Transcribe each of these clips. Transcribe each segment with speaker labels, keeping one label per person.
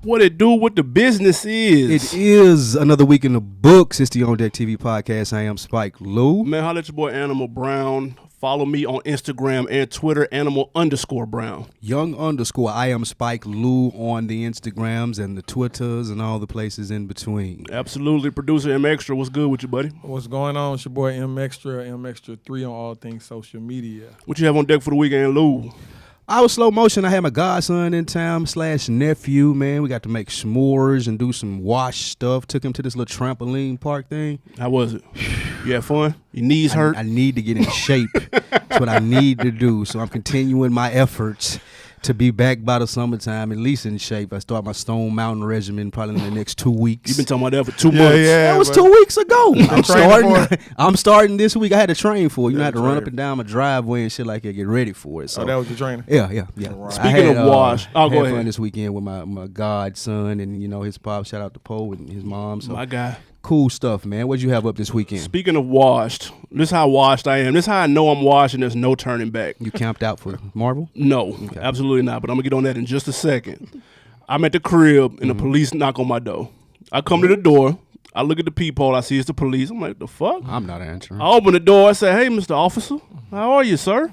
Speaker 1: What it do, what the business is.
Speaker 2: It is another week in the books. It's the OndeckTV podcast. I am Spike Lou.
Speaker 1: Man, holla at your boy Animal Brown. Follow me on Instagram and Twitter, Animal_Brown.
Speaker 2: Young_ I am Spike Lou on the Instagrams and the Twitters and all the places in between.
Speaker 1: Absolutely. Producer M Extra, what's good with you, buddy?
Speaker 3: What's going on? It's your boy M Extra 3 on all things social media.
Speaker 1: What you have on deck for the weekend, Lou?
Speaker 2: I was slow motion. I had my godson in town / nephew, man. We got to make s'mores and do some wash stuff. Took him to this little trampoline park thing.
Speaker 1: How was it? You had fun? Your knees hurt?
Speaker 2: I need to get in shape. That's what I need to do. So I'm continuing my efforts to be back by the summertime, at least in shape. I start my Stone Mountain regimen probably in the next 2 weeks.
Speaker 1: You've been talking about that for 2 months.
Speaker 2: Yeah, that was 2 weeks ago. I'm starting this week. I had to train for it. You know, I had to run up and down my driveway and shit like that, get ready for it. So
Speaker 3: that was your training?
Speaker 2: Yeah.
Speaker 1: Right. Speaking of wash,
Speaker 2: go
Speaker 1: ahead.
Speaker 2: Fun this weekend with my godson and, you know, his pop. Shout out to Poe and his mom. So
Speaker 1: my guy.
Speaker 2: Cool stuff, man. What'd you have up this weekend?
Speaker 1: Speaking of washed, this is how washed I am. This is how I know I'm washed and there's no turning back.
Speaker 2: You camped out for Marvel?
Speaker 1: No,
Speaker 2: okay.
Speaker 1: Absolutely not. But I'm going to get on that in just a second. I'm at the crib and the police knock on my door. I come to the door. I look at the peephole. I see it's the police. I'm like, the fuck?
Speaker 2: I'm not answering.
Speaker 1: I open the door. I say, hey, Mr. Officer, how are you, sir?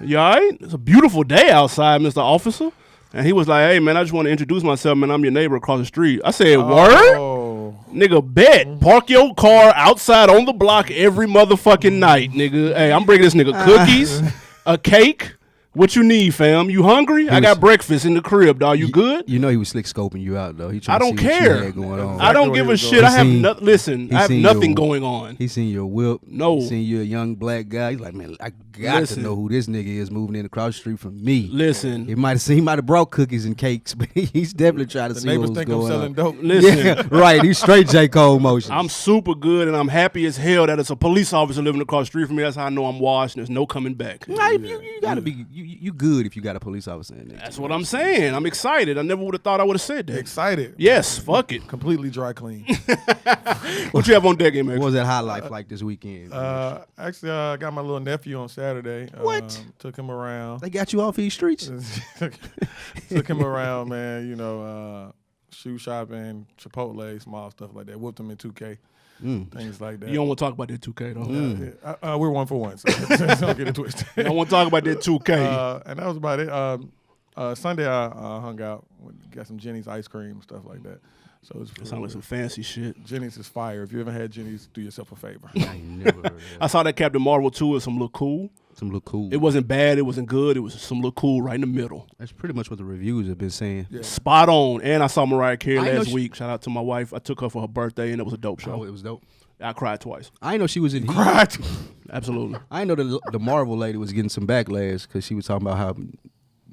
Speaker 1: You all right? It's a beautiful day outside, Mr. Officer. And he was like, hey, man, I just want to introduce myself, man. I'm your neighbor across the street. I said, word? Nigga, bet. Park your car outside on the block every motherfucking night, nigga. Hey, I'm bringing this nigga cookies, a cake. What you need, fam? You hungry? I got breakfast in the crib, dog. You good?
Speaker 2: You know he was slick scoping you out, though.
Speaker 1: I don't care.
Speaker 2: Going on.
Speaker 1: I don't give a shit. I have nothing going on.
Speaker 2: He seen your whip.
Speaker 1: No.
Speaker 2: He seen you a young black guy. He's like, man, I got to know who this nigga is moving in across the street from me.
Speaker 1: Listen.
Speaker 2: He might have brought cookies and cakes, but he's definitely trying to see what's going on.
Speaker 3: The neighbors think I'm selling dope.
Speaker 1: Listen.
Speaker 2: Yeah, right. He's straight J. Cole motion.
Speaker 1: I'm super good, and I'm happy as hell that it's a police officer living across the street from me. That's how I know I'm washed, and there's no coming back.
Speaker 2: Nah, you got to be you good if you got a police officer in there.
Speaker 1: That's what I'm saying. I'm excited. I never would have thought I would have said that.
Speaker 3: Excited?
Speaker 1: Yes, fuck it.
Speaker 3: Completely dry clean.
Speaker 1: What you have on deck, man?
Speaker 2: What was that high life like this weekend?
Speaker 3: Actually, I got my little nephew on Saturday.
Speaker 2: What?
Speaker 3: Took him around.
Speaker 2: They got you off these streets?
Speaker 3: Took him around, man, you know, shoe shopping, Chipotle, small stuff like that. Whooped him in 2K. Things like that.
Speaker 1: You don't want to talk about that 2K, though.
Speaker 3: We're 1 for 1, so don't get it twisted.
Speaker 1: You don't want to talk about that 2K.
Speaker 3: And that was about it. Sunday, I hung out, got some Jenny's ice cream, stuff like that. So it
Speaker 1: sounds like some fancy shit.
Speaker 3: Jenny's is fire. If you haven't had Jenny's, do yourself a favor.
Speaker 2: I ain't never heard of that.
Speaker 1: I saw that Captain Marvel 2 is some look cool. It wasn't bad. It wasn't good. It was some look cool right in the middle.
Speaker 2: That's pretty much what the reviews have been saying.
Speaker 3: Yeah.
Speaker 1: Spot on. And I saw Mariah Carey last week. Shout out to my wife. I took her for her birthday, and it was a dope show.
Speaker 2: Oh, it was dope.
Speaker 1: I cried twice.
Speaker 2: I didn't know she was in
Speaker 3: Cried?
Speaker 1: Absolutely.
Speaker 2: I didn't know the Marvel lady was getting some backlash because she was talking about how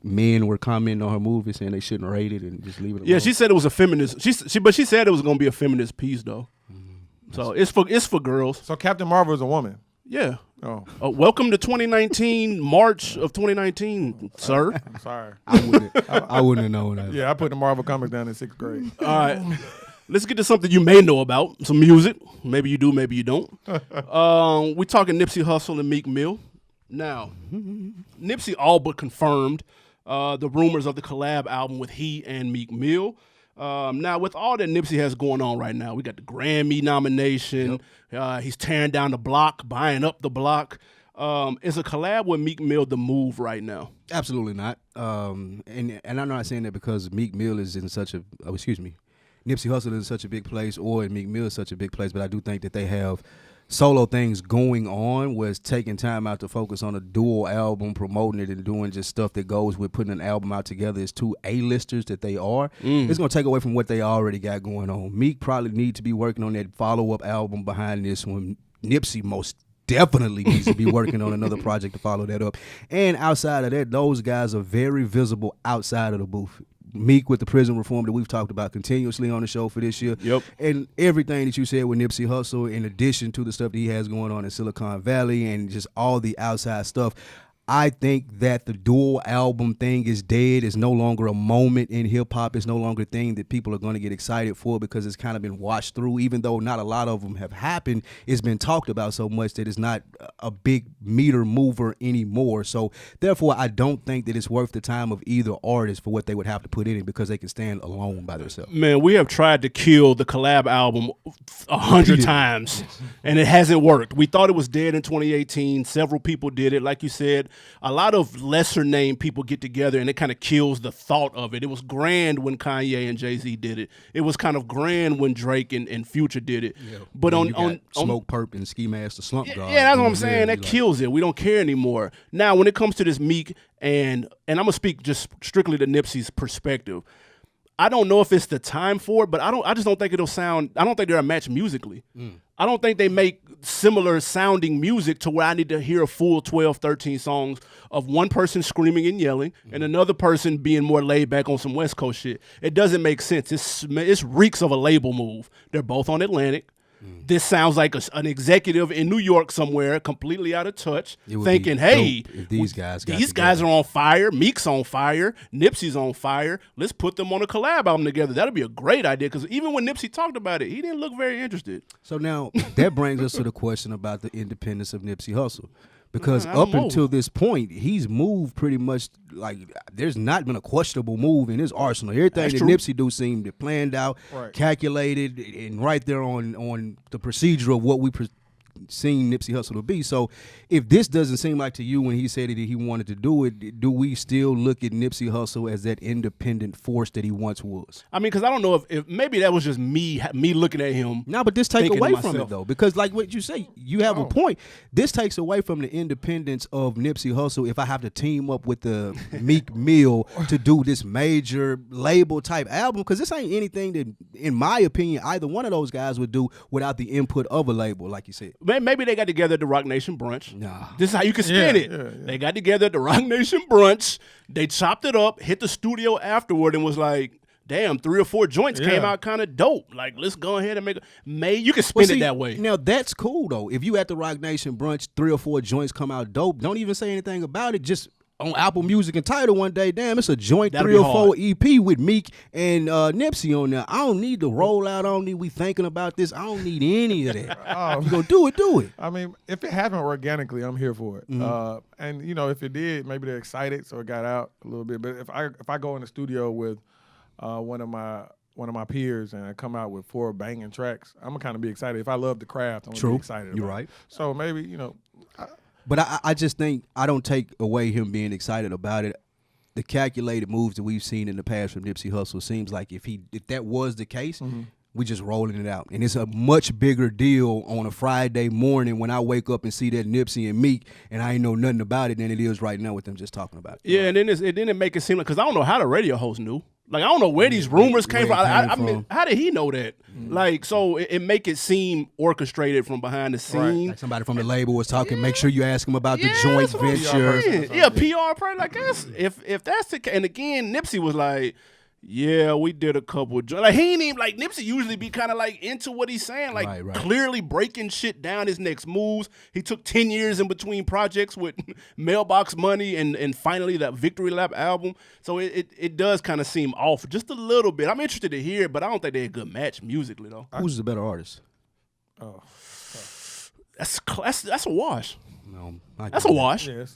Speaker 2: men were commenting on her movie saying they shouldn't rate it and just leave it alone.
Speaker 1: Yeah, she said it was a feminist. But she said it was going to be a feminist piece, though. So it's for girls.
Speaker 3: So Captain Marvel is a woman?
Speaker 1: Yeah.
Speaker 3: Oh.
Speaker 1: Welcome to 2019, March of 2019, sir.
Speaker 3: I'm sorry.
Speaker 2: I wouldn't have known that.
Speaker 3: Yeah, I put the Marvel comics down in 6th grade.
Speaker 1: All right. Let's get to something you may know about, some music. Maybe you do, maybe you don't. We're talking Nipsey Hussle and Meek Mill. Now, Nipsey all but confirmed the rumors of the collab album with he and Meek Mill. Now, with all that Nipsey has going on right now, we got the Grammy nomination. Yep. He's tearing down the block, buying up the block. Is a collab with Meek Mill the move right now?
Speaker 2: Absolutely not. And I'm not saying that because Meek Mill is in such a Nipsey Hussle is in such a big place or Meek Mill is such a big place, but I do think that they have solo things going on where it's taking time out to focus on a dual album, promoting it and doing just stuff that goes with putting an album out together as two A-listers that they are. It's going to take away from what they already got going on. Meek probably need to be working on that follow-up album behind this one. Nipsey most definitely needs to be working on another project to follow that up. And outside of that, those guys are very visible outside of the booth. Meek with the prison reform that we've talked about continuously on the show for this year.
Speaker 1: Yep.
Speaker 2: And everything that you said with Nipsey Hussle, in addition to the stuff that he has going on in Silicon Valley and just all the outside stuff, I think that the dual album thing is dead. It's no longer a moment in hip hop. It's no longer a thing that people are going to get excited for because it's kind of been washed through. Even though not a lot of them have happened, it's been talked about so much that it's not a big meter mover anymore. So therefore, I don't think that it's worth the time of either artist for what they would have to put in it because they can stand alone by themselves.
Speaker 1: Man, we have tried to kill the collab album 100 times, and it hasn't worked. We thought it was dead in 2018. Several people did it. Like you said, a lot of lesser named people get together and it kind of kills the thought of it. It was grand when Kanye and Jay-Z did it. It was kind of grand when Drake and Future did it. Yeah. But on
Speaker 2: Smoke Perp and Ski Mask the Slump God.
Speaker 1: Yeah, that's what I'm saying. That kills it. We don't care anymore. Now, when it comes to this Meek, and I'm gonna speak just strictly to Nipsey's perspective, I don't know if it's the time for it, but I just don't think it'll sound. I don't think they're a match musically. I don't think they make similar sounding music to where I need to hear a full 12, 13 songs of one person screaming and yelling and another person being more laid back on some West Coast shit. It doesn't make sense. It's reeks of a label move. They're both on Atlantic. This sounds like an executive in New York somewhere, completely out of touch, thinking, "Hey,
Speaker 2: these guys
Speaker 1: are on fire. Meek's on fire. Nipsey's on fire. Let's put them on a collab album together." That'd be a great idea because even when Nipsey talked about it, he didn't look very interested.
Speaker 2: So now that brings us to the question about the independence of Nipsey Hussle. Because up until this point, he's moved pretty much like there's not been a questionable move in his arsenal. Everything that Nipsey do seemed planned out, calculated, and right there on the procedure of what we seen Nipsey Hussle to be. So if this doesn't seem like to you when he said that he wanted to do it, do we still look at Nipsey Hussle as that independent force that he once was?
Speaker 1: I mean, because I don't know if maybe that was just me looking at him.
Speaker 2: No, but this takes away from it though, because like what you say, you have a point. This takes away from the independence of Nipsey Hussle if I have to team up with the Meek Mill to do this major label type album, because this ain't anything that, in my opinion, either one of those guys would do without the input of a label, like you said.
Speaker 1: Maybe they got together at the Rock Nation brunch.
Speaker 2: Nah.
Speaker 1: This is how you can spin it. Yeah. They got together at the Rock Nation brunch. They chopped it up, hit the studio afterward, and was like, damn, 3 or 4 joints came out kind of dope. Like, let's go ahead and make you can spin it that way.
Speaker 2: Now, that's cool, though. If you at the Rock Nation brunch, 3 or 4 joints come out dope, don't even say anything about it. Just on Apple Music and Tidal one day, damn, it's a joint
Speaker 1: That'll
Speaker 2: 3 or 4 EP with Meek and Nipsey on there. I don't need the rollout. I don't need we thinking about this. I don't need any of that. You gonna do it.
Speaker 3: I mean, if it happened organically, I'm here for it. And if it did, maybe they're excited, so it got out a little bit. But if I go in the studio with one of my peers and I come out with 4 banging tracks, I'm gonna kind of be excited. If I love the craft, I'm gonna be excited.
Speaker 2: You're right.
Speaker 3: So maybe
Speaker 2: But I just think I don't take away him being excited about it. The calculated moves that we've seen in the past from Nipsey Hussle seems like if that was the case, we just rolling it out. And it's a much bigger deal on a Friday morning when I wake up and see that Nipsey and Meek and I ain't know nothing about it than it is right now with them just talking about it.
Speaker 1: Yeah, and then it didn't make it seem like, because I don't know how the radio host knew. Like, I don't know where these rumors came from. I mean, how did he know that? Like, so it make it seem orchestrated from behind the scene.
Speaker 2: Like somebody from the label was talking, make sure you ask him about the joint venture.
Speaker 1: Yeah, PR probably like, if that's the case. And again, Nipsey was like, yeah, we did a couple of like he ain't even like Nipsey usually be kind of like into what he's saying, like clearly breaking shit down his next moves. He took 10 years in between projects with Mailbox Money and finally that Victory Lap album. So it does kind of seem off just a little bit. I'm interested to hear it, but I don't think they're a good match musically though.
Speaker 2: Who's the better artist?
Speaker 3: Oh,
Speaker 1: that's a wash.
Speaker 2: No,
Speaker 1: that's a wash.
Speaker 3: Yeah, it's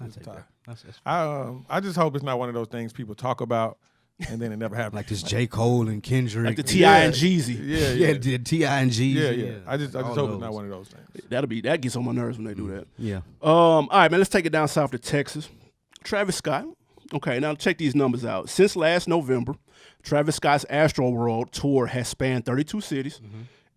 Speaker 3: I just hope it's not one of those things people talk about and then it never happened.
Speaker 2: Like this J. Cole and Kendrick.
Speaker 1: Like the T.I. and Jeezy.
Speaker 2: Yeah, the T.I. and Jeezy.
Speaker 3: Yeah. I just hope it's not one of those things.
Speaker 1: That gets on my nerves when they do that.
Speaker 2: Yeah.
Speaker 1: All right, man, let's take it down south to Texas. Travis Scott. Okay, now check these numbers out. Since last November, Travis Scott's Astro World tour has spanned 32 cities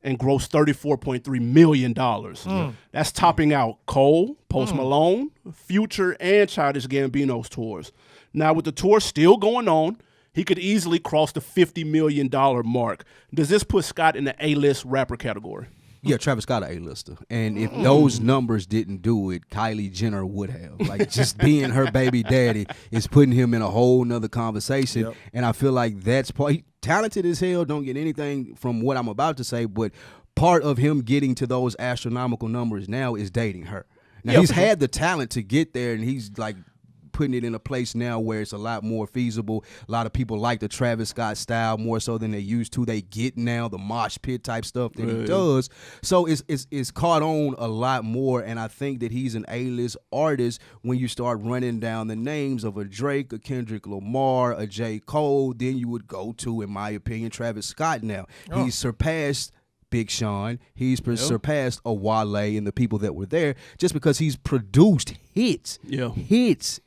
Speaker 1: and grossed $34.3 million. That's topping out Cole, Post Malone, Future, and Childish Gambino's tours. Now, with the tour still going on, he could easily cross the $50 million mark. Does this put Scott in the A-list rapper category?
Speaker 2: Yeah, Travis Scott an A-lister. And if those numbers didn't do it, Kylie Jenner would have. Like, just being her baby daddy is putting him in a whole nother conversation. Yep. And I feel like that's part. Talented as hell, don't get anything from what I'm about to say, but part of him getting to those astronomical numbers now is dating her. Now, he's had the talent to get there, and he's like putting it in a place now where it's a lot more feasible. A lot of people like the Travis Scott style more so than they used to. They get now the mosh pit type stuff that he does. So it's caught on a lot more, and I think that he's an A-list artist when you start running down the names of a Drake, a Kendrick Lamar, a J. Cole. Then you would go to, in my opinion, Travis Scott now. He's surpassed Big Sean. He's surpassed a Wale and the people that were there just because he's produced hits.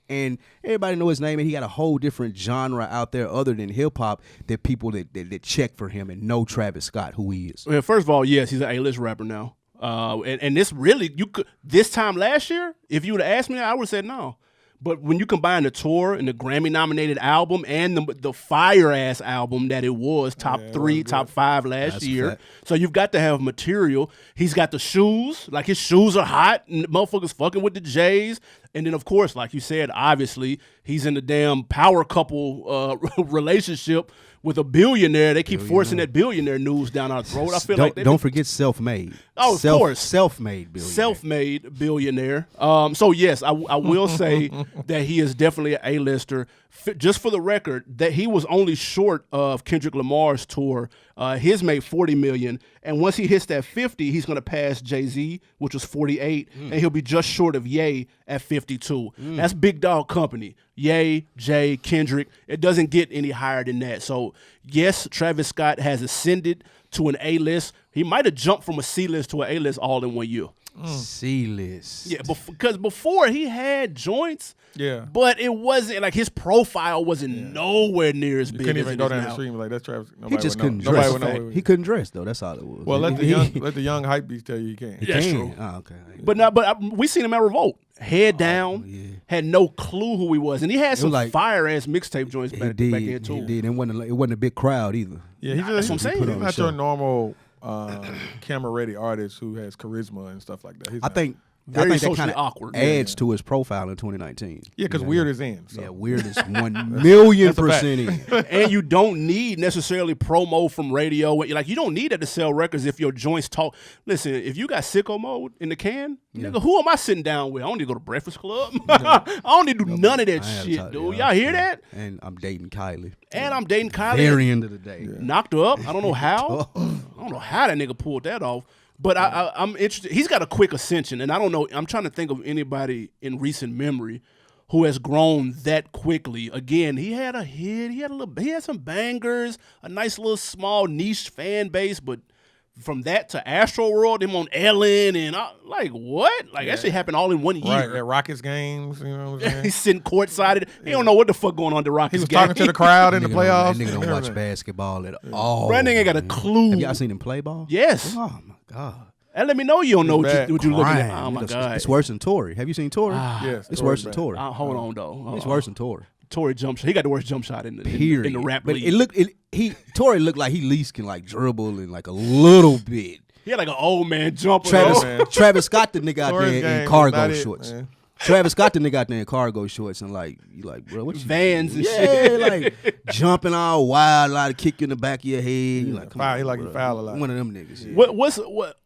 Speaker 2: And everybody know his name, and he got a whole different genre out there other than hip-hop that people that check for him and know Travis Scott, who he is.
Speaker 1: Well, first of all, yes, he's an A-list rapper now. And this really, you could, this time last year, if you would have asked me, I would have said no. But when you combine the tour and the Grammy-nominated album and the fire-ass album that it was, top 3, top 5 last year, so you've got to have material. He's got the shoes. Like, his shoes are hot, and motherfuckers fucking with the J's. And then, of course, like you said, obviously, he's in the damn power couple relationship with a billionaire. They keep forcing that billionaire news down our throat. I feel like
Speaker 2: don't forget self-made.
Speaker 1: Oh, of course,
Speaker 2: self-made billionaire.
Speaker 1: Self-made billionaire. So yes, I will say that he is definitely an A-lister. Just for the record, that he was only short of Kendrick Lamar's tour. His made $40 million, and once he hits that 50, he's gonna pass Jay-Z, which was 48, and he'll be just short of Ye at 52. That's big dog company. Ye, Jay, Kendrick. It doesn't get any higher than that. So yes, Travis Scott has ascended to an A-list. He might have jumped from a C-list to an A-list all in 1 year.
Speaker 2: C-list.
Speaker 1: Yeah, because before he had joints.
Speaker 3: Yeah,
Speaker 1: but it wasn't like his profile wasn't nowhere near as big.
Speaker 3: Couldn't
Speaker 1: as
Speaker 3: even
Speaker 1: it
Speaker 3: go
Speaker 1: is
Speaker 3: down
Speaker 1: now.
Speaker 3: the street and be like, that's Travis.
Speaker 2: He just couldn't dress. He couldn't dress though. That's all it was.
Speaker 3: Well, let the young hype beast tell you he can.
Speaker 1: That's true.
Speaker 2: Oh, okay.
Speaker 1: But we seen him at Revolt, head down, had no clue who he was, and he had some fire ass mixtape joints back then too.
Speaker 2: He did. It wasn't a big crowd either.
Speaker 3: Yeah,
Speaker 1: that's what I'm saying.
Speaker 3: He's not your normal camera ready artist who has charisma and stuff like that.
Speaker 2: I think
Speaker 1: that
Speaker 2: kind of
Speaker 1: awkward.
Speaker 2: Adds to his profile in 2019.
Speaker 3: Yeah, because Weird is in. So.
Speaker 2: Yeah, Weird is 1,000,000% in.
Speaker 1: And you don't need necessarily promo from radio. Like, you don't need that to sell records if your joints talk. Listen, if you got sicko mode in the can, nigga, who am I sitting down with? I don't need to go to Breakfast Club. I don't need to do none of that shit, dude. Y'all hear that?
Speaker 2: And I'm dating Kylie. Very end of the day.
Speaker 1: Knocked her up. I don't know how. I don't know how that nigga pulled that off. But I'm interested. He's got a quick ascension, and I don't know. I'm trying to think of anybody in recent memory who has grown that quickly. Again, he had a hit. He had some bangers, a nice little small niche fan base. But from that to Astro World, him on Ellen, and like what? Like that shit happened all in 1 year.
Speaker 3: Right, at Rockets games, you know what I'm saying?
Speaker 1: He's sitting courtside. He don't know what the fuck going on at the Rockets
Speaker 3: games. He
Speaker 1: game.
Speaker 3: was talking to the crowd in the playoffs.
Speaker 2: That nigga don't watch basketball at all.
Speaker 1: That nigga ain't got a clue.
Speaker 2: Have y'all seen him play ball?
Speaker 1: Yes.
Speaker 2: Oh my God.
Speaker 1: And let me know you don't know what you're looking at. Oh my God.
Speaker 2: It's worse than Tory. Have you seen Tory?
Speaker 3: Yes.
Speaker 2: It's worse than Tory.
Speaker 1: Hold on though.
Speaker 2: It's worse than Tory.
Speaker 1: Tory jump shot. He got the worst jump shot in the rap league.
Speaker 2: Tory looked like he least can like dribble and like a little bit.
Speaker 1: He had like an old man jumper.
Speaker 2: Travis Scott the nigga out there in cargo shorts.
Speaker 3: Man.
Speaker 2: Travis Scott the nigga out there in cargo shorts and like you like, bro, what you
Speaker 1: Vans and shit.
Speaker 2: like jumping all wild, a lot of kick you in the back of your head. You like, come on,
Speaker 3: he like
Speaker 2: bro.
Speaker 3: he foul a lot.
Speaker 2: One of them niggas. Yeah.
Speaker 1: What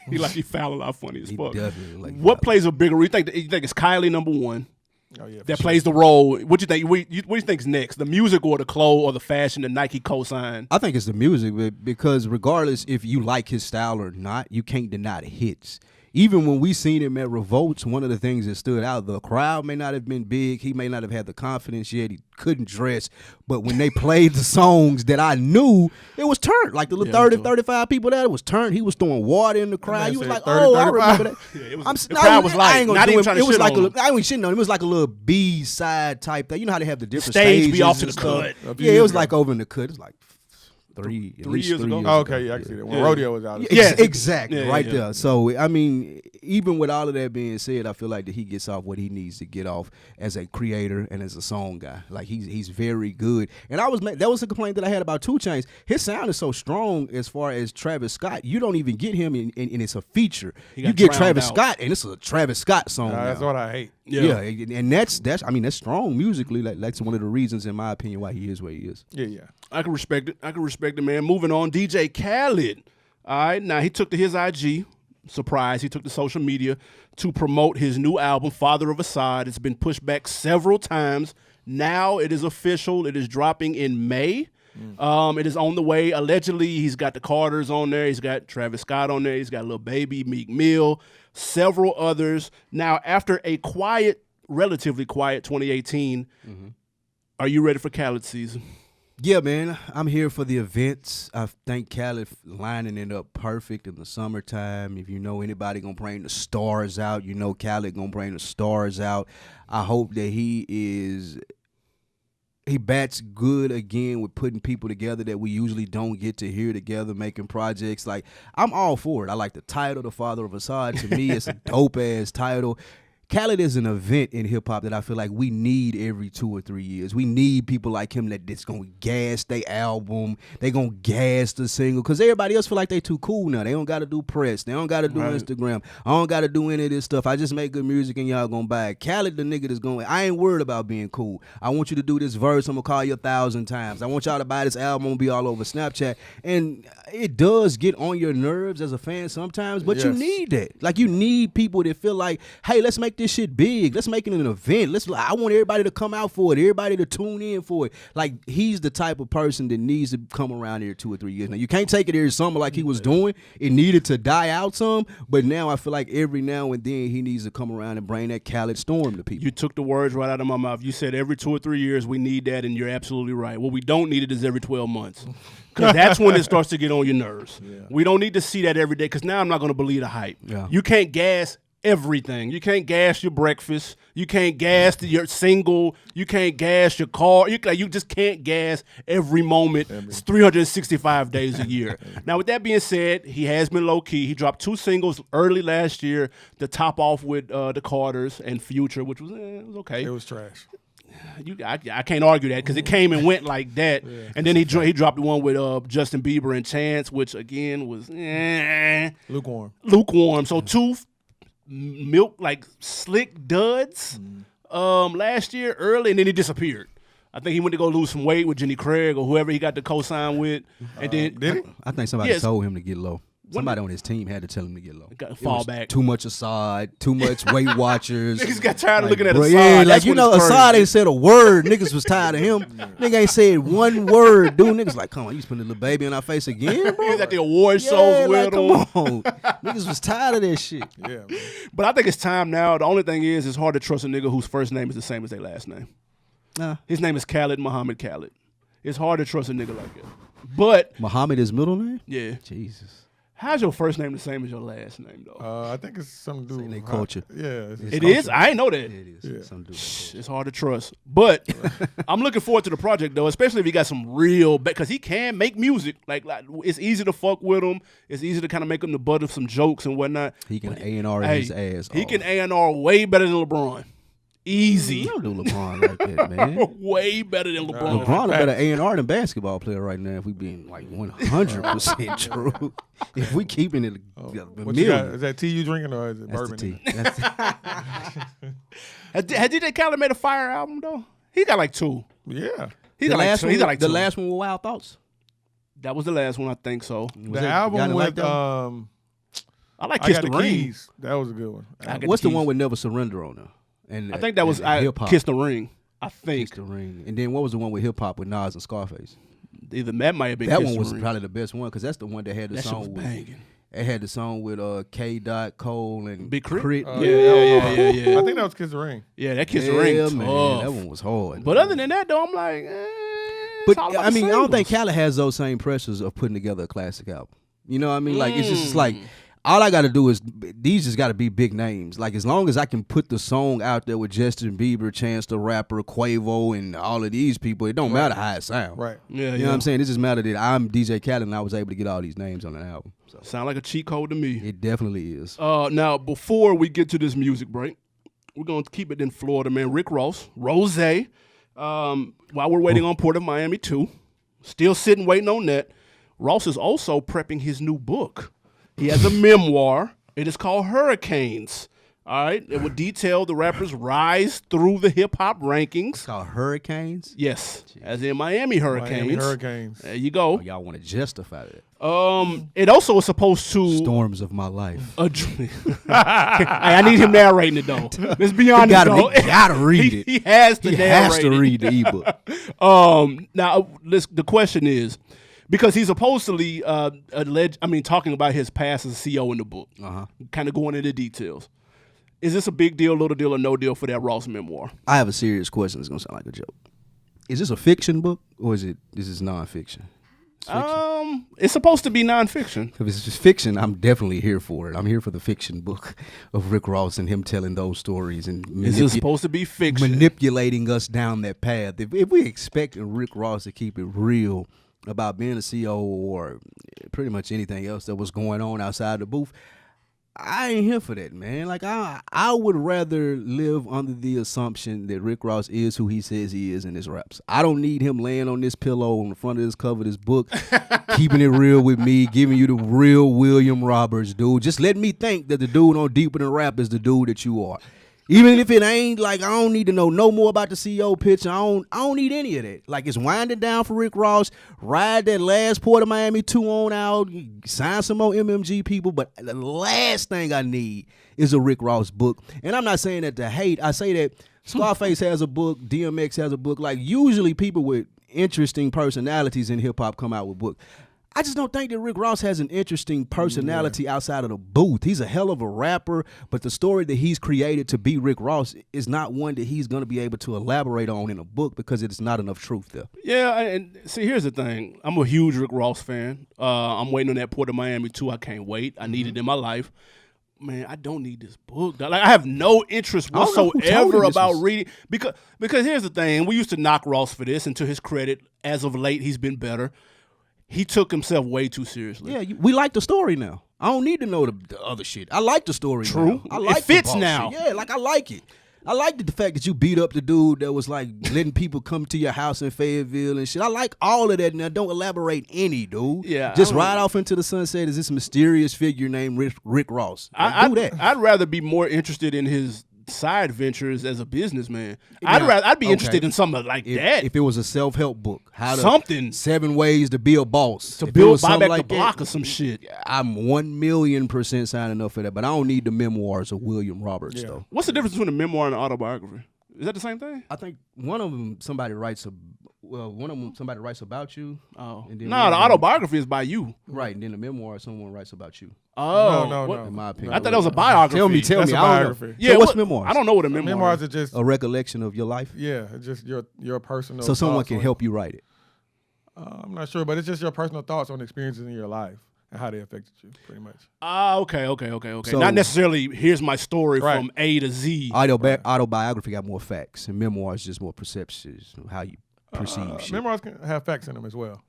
Speaker 1: he like he foul a lot. Funny as fuck.
Speaker 2: Definitely like
Speaker 1: what plays a bigger role? You think it's Kylie number one?
Speaker 3: Oh, yeah,
Speaker 1: that plays the role. What you think? What do you think's next? The music or the clothes or the fashion? The Nike co-sign?
Speaker 2: I think it's the music, because regardless if you like his style or not, you can't deny the hits. Even when we seen him at Revolts, one of the things that stood out, the crowd may not have been big. He may not have had the confidence yet. He couldn't dress. But when they played the songs that I knew, it was turned. Like the little 30, 35 people there, it was turned. He was throwing water in the crowd. He was like,
Speaker 3: 30,
Speaker 2: I remember that.
Speaker 1: Yeah, the crowd was like, not even trying to shit on him.
Speaker 2: I ain't shitting on him. It was like a little B-side type thing. You know how they have the different
Speaker 1: stage
Speaker 2: stages
Speaker 1: be off to the
Speaker 2: stuff?
Speaker 1: cut.
Speaker 2: Yeah, it was like over in the cut. It was like 3
Speaker 1: years ago.
Speaker 3: Oh, okay, yeah, I can see that. When Rodeo was out.
Speaker 2: Yes, exactly,
Speaker 1: yeah.
Speaker 2: there. So, I mean, even with all of that being said, I feel like that he gets off what he needs to get off as a creator and as a song guy. Like, he's very good. And that was a complaint that I had about 2 Chainz. His sound is so strong as far as Travis Scott. You don't even get him, and it's a feature. You get Travis Scott, and it's a Travis Scott song.
Speaker 3: That's what I hate.
Speaker 2: Yeah, and that's strong musically. That's one of the reasons, in my opinion, why he is where he is.
Speaker 3: Yeah.
Speaker 1: I can respect it. Man. Moving on, DJ Khaled. All right, now he took to his IG surprise, he took to social media to promote his new album, Father of Assad. It's been pushed back several times. Now it is official. It is dropping in May. It is on the way. Allegedly, he's got the Carters on there. He's got Travis Scott on there. He's got Lil Baby, Meek Mill, several others. Now, after a relatively quiet 2018, are you ready for Khaled season?
Speaker 2: Yeah, man, I'm here for the events. I think Khaled lining it up perfect in the summertime. If you know anybody gonna bring the stars out, you know Khaled gonna bring the stars out. I hope that he bats good again with putting people together that we usually don't get to hear together, making projects. Like, I'm all for it. I like the title, The Father of Assad. To me, it's a dope-ass title. Khaled is an event in hip-hop that I feel like we need every 2 or 3 years. We need people like him that's going to gas their album. They going to gas the single. Because everybody else feel like they too cool now. They don't got to do press. They don't got to do Instagram. I don't got to do any of this stuff. I just make good music and y'all going to buy it. Khaled, the nigga that's going, I ain't worried about being cool. I want you to do this verse. I'm going to call you 1,000 times. I want y'all to buy this album. I'm going to be all over Snapchat. And it does get on your nerves as a fan sometimes, but you need that. Like, you need people that feel like, hey, let's make this shit big. Let's make it an event. I want everybody to come out for it. Everybody to tune in for it. Like, he's the type of person that needs to come around here 2 or 3 years. Now, you can't take it every summer like he was doing. It needed to die out some, but now I feel like every now and then he needs to come around and bring that Khaled storm to people.
Speaker 1: You took the words right out of my mouth. You said every 2 or 3 years we need that, and you're absolutely right. What we don't need it is every 12 months. Because that's when it starts to get on your nerves. Yeah. We don't need to see that every day, because now I'm not going to believe the hype. Yeah. You can't gas everything. You can't gas your breakfast. You can't gas your single. You can't gas your car. You just can't gas every moment. It's 365 days a year. Now, with that being said, he has been low-key. He dropped 2 singles early last year to top off with the Carters and Future, which was, it was okay.
Speaker 3: It was trash.
Speaker 1: I can't argue that, because it came and went like that. Yeah, and then he dropped the one with Justin Bieber and Chance, which, again, was lukewarm. So 2 milk, like, slick duds last year early, and then he disappeared. I think he went to go lose some weight with Jenny Craig or whoever he got the co-sign with. And then
Speaker 3: did he?
Speaker 2: I think somebody told him to get low. Somebody on his team had to tell him to get low.
Speaker 1: Fall back.
Speaker 2: Too much Assad, too much Weight Watchers.
Speaker 1: Niggas got tired of looking at Assad.
Speaker 2: Yeah, like, you know, Assad ain't said a word. Niggas was tired of him. Nigga ain't said one word, dude. Niggas like, come on, you just putting a little baby in our face again, bro?
Speaker 1: He was at the award shows with him.
Speaker 2: Come on. Niggas was tired of that shit.
Speaker 3: Yeah, man.
Speaker 1: But I think it's time now. The only thing is, it's hard to trust a nigga whose first name is the same as their last name. His name is Khaled Muhammad Khaled. It's hard to trust a nigga like that. But
Speaker 2: Muhammad is middle name?
Speaker 1: Yeah.
Speaker 2: Jesus.
Speaker 1: How's your first name the same as your last name, though?
Speaker 3: I think it's something to do with
Speaker 2: their culture.
Speaker 3: Yeah.
Speaker 1: It is? I ain't know that.
Speaker 2: Yeah, it is.
Speaker 1: Yeah. It's hard to trust. But I'm looking forward to the project, though, especially if he got some real, because he can make music. Like, it's easy to fuck with him. It's easy to kind of make him the butt of some jokes and whatnot.
Speaker 2: He can A&R his ass
Speaker 1: He can A&R way better than LeBron. Easy.
Speaker 2: You don't do LeBron like that, man.
Speaker 1: Way better than LeBron.
Speaker 2: LeBron a better A&R than basketball player right now, if we being like 100% true. If we keeping it
Speaker 3: is that tea you drinking, or is it bourbon?
Speaker 2: Tea.
Speaker 1: Has DJ Khaled made a fire album, though? He got like 2.
Speaker 3: Yeah.
Speaker 1: He got like 2.
Speaker 2: The last one with Wild Thoughts?
Speaker 1: That was the last one, I think so.
Speaker 3: The album with
Speaker 1: I like Kiss the Ring.
Speaker 3: That was a good one.
Speaker 2: What's the one with Never Surrender on there? And
Speaker 1: I think that was Kiss the Ring. I think.
Speaker 2: Kiss the Ring. And then what was the one with hip hop with Nas and Scarface?
Speaker 1: Either that might have been
Speaker 2: that
Speaker 1: Kiss
Speaker 2: one
Speaker 1: the
Speaker 2: was
Speaker 1: Ring.
Speaker 2: Probably the best one, because that's the one that had the
Speaker 1: that
Speaker 2: song
Speaker 1: with banging.
Speaker 2: It had the song with K. Cole and
Speaker 1: Big Crit.
Speaker 3: Yeah.
Speaker 1: Yeah.
Speaker 3: I think that was Kiss the Ring.
Speaker 1: Yeah, that Kiss the Ring.
Speaker 2: Man,
Speaker 1: tough.
Speaker 2: that one was hard.
Speaker 1: But other than that, though, I'm like,
Speaker 2: but I mean, I don't think Khaled has those same pressures of putting together a classic album. You know what I mean? Like, it's just like, all I got to do is, these just got to be big names. Like, as long as I can put the song out there with Justin Bieber, Chance the Rapper, Quavo, and all of these people, it don't matter how it sounds.
Speaker 3: Right.
Speaker 1: Yeah,
Speaker 2: you know what I'm saying? It just matter that I'm DJ Khaled and I was able to get all these names on an album. So.
Speaker 1: Sound like a cheat code to me.
Speaker 2: It definitely is.
Speaker 1: Now, before we get to this music break, we're going to keep it in Florida, man. Rick Ross, Rose, while we're waiting on Port of Miami 2, still sitting waiting on that. Ross is also prepping his new book. He has a memoir. It is called Hurricanes. All right, it would detail the rapper's rise through the hip hop rankings.
Speaker 2: It's called Hurricanes.
Speaker 1: Yes, as in Miami Hurricanes.
Speaker 3: Miami Hurricanes.
Speaker 1: There you go.
Speaker 2: Oh, y'all want to justify that?
Speaker 1: It also was supposed to.
Speaker 2: Storms of my life.
Speaker 1: Hey, I need him narrating it though. Let's be honest.
Speaker 2: He gotta read it.
Speaker 1: He has to
Speaker 2: He
Speaker 1: narrate
Speaker 2: has to
Speaker 1: it.
Speaker 2: read the ebook.
Speaker 1: Now, the question is, because he's supposedly talking about his past as a CEO in the book, kind of going into details. Is this a big deal, little deal, or no deal for that Ross memoir?
Speaker 2: I have a serious question. It's gonna sound like a joke. Is this a fiction book or is this nonfiction?
Speaker 1: It's supposed to be nonfiction.
Speaker 2: If it's just fiction, I'm definitely here for it. I'm here for the fiction book of Rick Ross and him telling those stories and
Speaker 1: Is it supposed to be fiction?
Speaker 2: manipulating us down that path. If we expect Rick Ross to keep it real about being a CEO or pretty much anything else that was going on outside the booth, I ain't here for that, man. Like I would rather live under the assumption that Rick Ross is who he says he is in his raps. I don't need him laying on this pillow on the front of this cover of this book, keeping it real with me, giving you the real William Roberts, dude. Just let me think that the dude on Deeper Than Rap is the dude that you are. Even if it ain't, like, I don't need to know no more about the CEO pitch. I don't need any of that. Like, it's winding down for Rick Ross. Ride that last Port of Miami 2 on out. Sign some more MMG people. But the last thing I need is a Rick Ross book. And I'm not saying that to hate. I say that Scarface has a book. DMX has a book. Like, usually people with interesting personalities in hip-hop come out with books. I just don't think that Rick Ross has an interesting personality outside of the booth. He's a hell of a rapper, but the story that he's created to be Rick Ross is not one that he's going to be able to elaborate on in a book because it's not enough truth there.
Speaker 1: Yeah, and see, here's the thing. I'm a huge Rick Ross fan. I'm waiting on that Port of Miami 2. I can't wait. I need it in my life. Man, I don't need this book. Like, I have no interest whatsoever about reading because here's the thing. We used to knock Ross for this, and to his credit, as of late, he's been better. He took himself way too seriously.
Speaker 2: Yeah, we like the story now. I don't need to know the other shit. I like the story.
Speaker 1: True.
Speaker 2: Now. I like
Speaker 1: it fits
Speaker 2: the
Speaker 1: now.
Speaker 2: Shit. Yeah, like I like it. I like the fact that you beat up the dude that was like letting people come to your house in Fayetteville and shit. I like all of that. Now don't elaborate any, dude.
Speaker 1: Yeah,
Speaker 2: just ride off into the sunset as this mysterious figure named Rick Ross. Do that.
Speaker 1: I'd rather be more interested in his side ventures as a businessman. I'd be interested in something like that.
Speaker 2: If it was a self-help book,
Speaker 1: something
Speaker 2: 7 ways to be a boss,
Speaker 1: to buy back the block or some shit.
Speaker 2: I'm 1,000,000% signing up for that, but I don't need the memoirs of William Roberts though.
Speaker 1: What's the difference between a memoir and an autobiography? Is that the same thing?
Speaker 2: I think one of them somebody writes about you.
Speaker 1: Oh,
Speaker 2: and then
Speaker 1: the autobiography is by you,
Speaker 2: right? And then the memoir, someone writes about you.
Speaker 1: Oh,
Speaker 3: no.
Speaker 2: In my opinion,
Speaker 1: I thought that was a biography.
Speaker 2: Tell me.
Speaker 3: That's a
Speaker 2: I don't know.
Speaker 3: biography.
Speaker 1: Yeah,
Speaker 2: so what's memoirs?
Speaker 1: I don't know what a memoir.
Speaker 3: Memoirs
Speaker 1: is.
Speaker 3: are just
Speaker 2: A recollection of your life.
Speaker 3: Yeah, it's just your personal.
Speaker 2: So someone
Speaker 3: thoughts
Speaker 2: can
Speaker 3: on
Speaker 2: help you write it.
Speaker 3: I'm not sure, but it's just your personal thoughts on experiences in your life and how they affected you, pretty much.
Speaker 1: Okay.
Speaker 2: So-
Speaker 1: Not necessarily. Here's my story
Speaker 3: Right.
Speaker 1: from A to Z.
Speaker 2: Autobiography got more facts, and memoirs just more perceptions of how you perceive shit.
Speaker 3: Memoirs can have facts in them as well.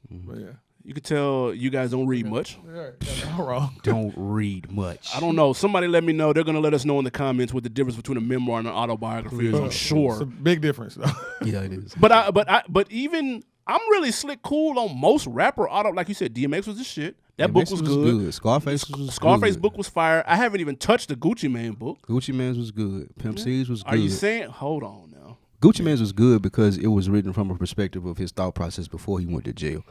Speaker 3: But yeah.
Speaker 1: You can tell you guys don't read much.
Speaker 3: Yeah, all wrong.
Speaker 2: Don't read much.
Speaker 1: I don't know. Somebody let me know. They're gonna let us know in the comments what the difference between a memoir and an autobiography is. I'm
Speaker 3: It's
Speaker 1: sure.
Speaker 3: a big difference, though.
Speaker 2: Yeah, it is.
Speaker 1: But even I'm really slick cool on most rapper auto. Like you said, DMX was the shit. That book was good.
Speaker 2: Scarface was
Speaker 1: Scarface
Speaker 2: good.
Speaker 1: book was fire. I haven't even touched the Gucci Mane book.
Speaker 2: Gucci Mane's was good. Pimp C's was good.
Speaker 1: Are you saying? Hold on now.
Speaker 2: Gucci Mane's was good because it was written from a perspective of his thought process before he went to jail.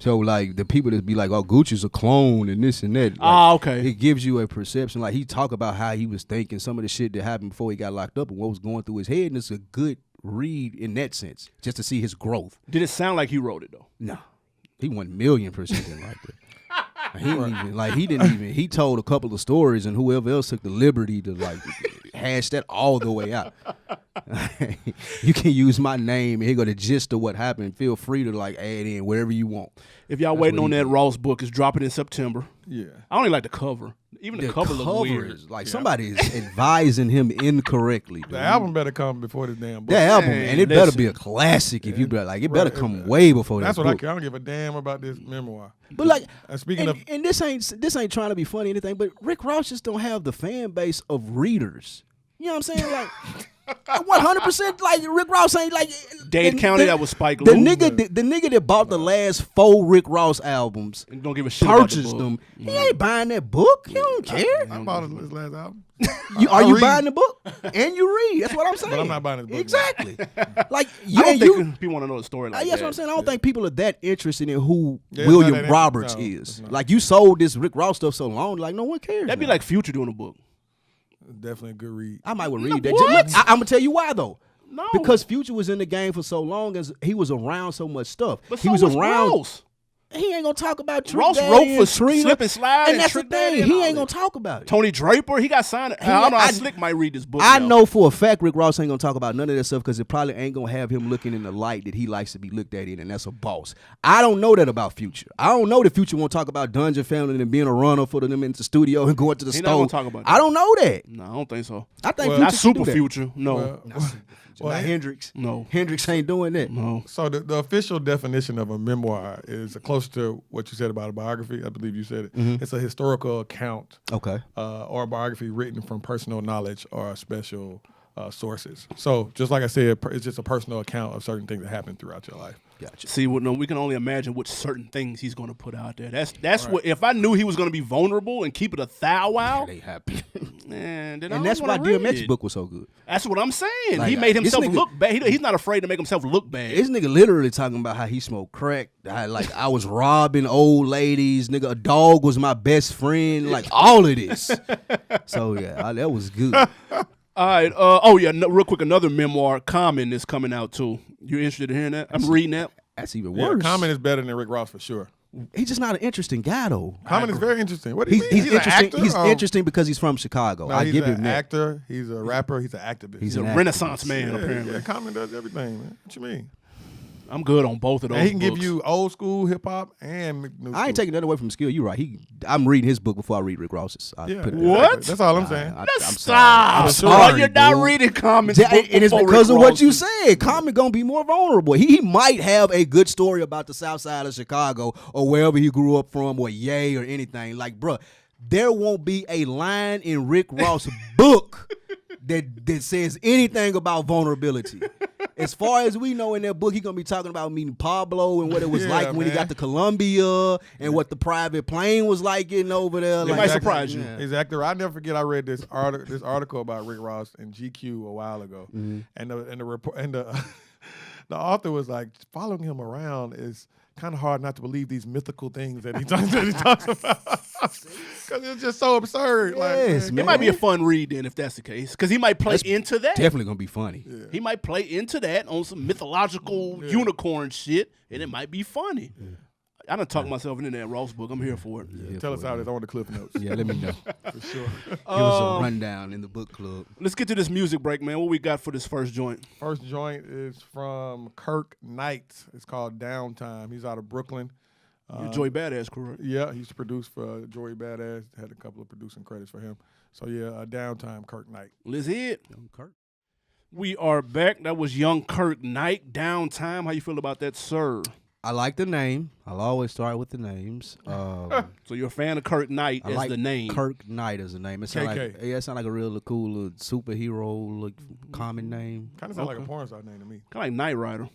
Speaker 2: So, like, the people that be like, oh, Gucci's a clone and this and that. Like,
Speaker 1: okay.
Speaker 2: It gives you a perception. Like, he talk about how he was thinking, some of the shit that happened before he got locked up and what was going through his head. And it's a good read in that sense, just to see his growth.
Speaker 1: Did it sound like he wrote it, though?
Speaker 2: No. He 1,000,000% didn't like that. He told a couple of stories and whoever else took the liberty to, like, hash that all the way out. You can use my name and here go the gist of what happened. Feel free to, like, add in wherever you want.
Speaker 1: If y'all waiting on that Ross book, it's dropping in September.
Speaker 3: Yeah.
Speaker 1: I only like the cover. Even the cover looks weird.
Speaker 2: Like, somebody is advising him incorrectly. Dude.
Speaker 3: The album better come before this damn book.
Speaker 2: That album,
Speaker 1: Man,
Speaker 2: and it better
Speaker 1: listen.
Speaker 2: be a classic. If you be like, it better
Speaker 3: Right.
Speaker 2: come way before
Speaker 3: That's
Speaker 2: that
Speaker 3: what I
Speaker 2: book.
Speaker 3: care. I don't give a damn about this memoir.
Speaker 2: But like,
Speaker 3: And speaking of,
Speaker 2: and this ain't trying to be funny or anything, but Rick Ross just don't have the fan base of readers. You know what I'm saying? Like, 100%. Like Rick Ross ain't like
Speaker 1: Dade County. That was Spike
Speaker 2: the
Speaker 1: Lee.
Speaker 2: nigga that bought the last 4 Rick Ross albums.
Speaker 1: And don't give a shit about the
Speaker 2: Purchased
Speaker 1: book.
Speaker 2: them. He ain't buying that book. He don't care.
Speaker 3: I bought his last album.
Speaker 2: Are you
Speaker 3: read.
Speaker 2: buying the book? And you read. That's what I'm saying.
Speaker 3: But I'm not buying his book.
Speaker 2: Exactly. Like
Speaker 1: I don't think people want to know the story like
Speaker 2: that's
Speaker 1: that.
Speaker 2: what I'm saying. I don't think people are that interested in who
Speaker 3: Yeah,
Speaker 2: William
Speaker 3: it's not that
Speaker 2: Roberts
Speaker 3: interesting. No,
Speaker 2: is.
Speaker 3: it's not.
Speaker 2: Like you sold this Rick Ross stuff so long, like no one cares.
Speaker 1: That'd be
Speaker 2: now.
Speaker 1: like Future doing a book.
Speaker 3: Definitely a good read.
Speaker 2: I might would read that.
Speaker 1: What?
Speaker 2: Look, I'm gonna tell you why though.
Speaker 1: No.
Speaker 2: Because Future was in the game for so long, as he was around so much stuff.
Speaker 1: But
Speaker 2: he
Speaker 1: so
Speaker 2: was
Speaker 1: was
Speaker 2: around.
Speaker 1: Ross.
Speaker 2: He ain't gonna talk about Trick
Speaker 1: Ross
Speaker 2: Daddy
Speaker 1: wrote for
Speaker 2: and Trina.
Speaker 1: Slip and Slide
Speaker 2: and that's
Speaker 1: Trick
Speaker 2: the
Speaker 1: Daddy
Speaker 2: thing.
Speaker 1: and
Speaker 2: He
Speaker 1: all
Speaker 2: ain't
Speaker 1: that.
Speaker 2: gonna talk about it.
Speaker 1: Tony Draper, he got signed. I don't know how
Speaker 2: I-
Speaker 1: Slick might read this book.
Speaker 2: I
Speaker 1: now.
Speaker 2: know for a fact Rick Ross ain't gonna talk about none of that stuff because it probably ain't gonna have him looking in the light that he likes to be looked at in, and that's a boss. I don't know that about Future. I don't know that Future won't talk about Dungeon Family and being a runner for them into the studio and going to the
Speaker 1: He
Speaker 2: store.
Speaker 1: not gonna talk about that.
Speaker 2: I don't know that.
Speaker 1: No, I don't think so.
Speaker 2: I think
Speaker 3: Well,
Speaker 2: Future
Speaker 1: Not
Speaker 2: can
Speaker 1: Super
Speaker 2: do that.
Speaker 1: Future. No.
Speaker 3: Well,
Speaker 2: Not Hendrix.
Speaker 1: No.
Speaker 2: Hendrix ain't doing that.
Speaker 1: No.
Speaker 3: So the official definition of a memoir is close to what you said about a biography. I believe you said it. It's a historical account
Speaker 2: Okay.
Speaker 3: or a biography written from personal knowledge or special sources. So just like I said, it's just a personal account of certain things that happened throughout your life.
Speaker 2: Gotcha.
Speaker 1: See, no, we can only imagine what certain things he's going to put out there. That's what. If I knew he was going to be vulnerable and keep it a thou wow,
Speaker 2: They happy.
Speaker 1: man, then I
Speaker 2: And
Speaker 1: don't
Speaker 2: that's why
Speaker 1: wanna read
Speaker 2: DMX
Speaker 1: it.
Speaker 2: book was so good.
Speaker 1: That's what I'm saying.
Speaker 2: Like,
Speaker 1: he made
Speaker 2: this
Speaker 1: himself
Speaker 2: nigga-
Speaker 1: look bad. He's not afraid to make himself look bad.
Speaker 2: This nigga literally talking about how he smoked crack. Like I was robbing old ladies. Nigga, a dog was my best friend. Like all of this. So yeah, that was good.
Speaker 1: All right. Real quick, another memoir, Common, is coming out too. You interested in hearing that? I'm reading that.
Speaker 2: That's even
Speaker 3: Yeah,
Speaker 2: worse.
Speaker 3: Common is better than Rick Ross for sure.
Speaker 2: He's just not an interesting guy though.
Speaker 3: Common is very interesting. What do you
Speaker 2: He's
Speaker 3: mean? He's an
Speaker 2: interesting.
Speaker 3: actor?
Speaker 2: He's
Speaker 3: Oh.
Speaker 2: interesting because he's from Chicago.
Speaker 3: No,
Speaker 2: I
Speaker 3: he's
Speaker 2: give
Speaker 3: an
Speaker 2: him that.
Speaker 3: actor. He's a rapper. He's an activist.
Speaker 2: He's
Speaker 1: He's a
Speaker 2: an activist.
Speaker 1: Renaissance man,
Speaker 3: yeah,
Speaker 1: apparently.
Speaker 3: yeah, Common does everything, man. What you mean?
Speaker 1: I'm good on both of those.
Speaker 3: And he can
Speaker 1: books.
Speaker 3: give you old school hip hop and new
Speaker 2: I ain't
Speaker 3: school.
Speaker 2: taking that away from skill. You're right. I'm reading his book before I read Rick Ross's. I
Speaker 3: Yeah,
Speaker 2: put it
Speaker 3: exactly.
Speaker 1: What?
Speaker 3: That's all I'm saying.
Speaker 2: I'm
Speaker 1: Stop.
Speaker 2: sorry. I'm
Speaker 1: Oh,
Speaker 2: sorry,
Speaker 1: you're not
Speaker 2: dude.
Speaker 1: reading Common's
Speaker 2: Yeah,
Speaker 1: book
Speaker 2: and it's
Speaker 1: before
Speaker 2: because
Speaker 1: Rick
Speaker 2: of what you
Speaker 1: Ross.
Speaker 2: said. Common gonna be more vulnerable. He might have a good story about the South Side of Chicago or wherever he grew up from, or Yay or anything. Like, bruh, there won't be a line in Rick Ross' book that says anything about vulnerability. As far as we know in that book, he's gonna be talking about meeting Pablo and what it was
Speaker 3: Yeah,
Speaker 2: like when he
Speaker 3: man.
Speaker 2: got to Columbia and what the private plane was like getting over there.
Speaker 1: It
Speaker 2: Like,
Speaker 1: might surprise you.
Speaker 2: Yeah.
Speaker 3: Exactly. I never forget. I read this article about Rick Ross in GQ a while ago, and the report and the the author was like, following him around is kind of hard not to believe these mythical things that he talks about because it's just so absurd.
Speaker 2: Yes,
Speaker 1: It
Speaker 2: man.
Speaker 1: might be a fun read then if that's the case, because he might play into that.
Speaker 2: Definitely gonna be funny.
Speaker 1: He might play into that on some mythological unicorn shit, and it might be funny. I done talked myself into that Ross book. I'm here for it.
Speaker 2: Yeah,
Speaker 3: Tell us
Speaker 2: for
Speaker 3: how
Speaker 2: it.
Speaker 3: it's on the cliff notes.
Speaker 2: Yeah, let me know.
Speaker 3: For sure.
Speaker 2: Give us a rundown in the book club.
Speaker 1: Let's get to this music break, man. What we got for this first joint?
Speaker 3: First joint is from Kirk Knight. It's called Downtime. He's out of Brooklyn.
Speaker 1: Your Joy Badass, correct?
Speaker 3: Yeah, he used to produce for Joey Badass. Had a couple of producing credits for him. So yeah, Downtime, Kirk Knight.
Speaker 1: Let's hit.
Speaker 2: Young Kirk.
Speaker 1: We are back. That was young Kirk Knight, Downtime. How you feel about that, sir?
Speaker 2: I like the name. I'll always start with the names.
Speaker 1: So you're a fan of Kirk Knight
Speaker 2: I
Speaker 1: as
Speaker 2: like
Speaker 1: the name.
Speaker 2: Kirk Knight as a name. It sound
Speaker 3: KK.
Speaker 2: like it sound like a real cool little superhero, like common name.
Speaker 3: Kind of sound like a porn star name to me.
Speaker 1: Kind of like Knight Rider.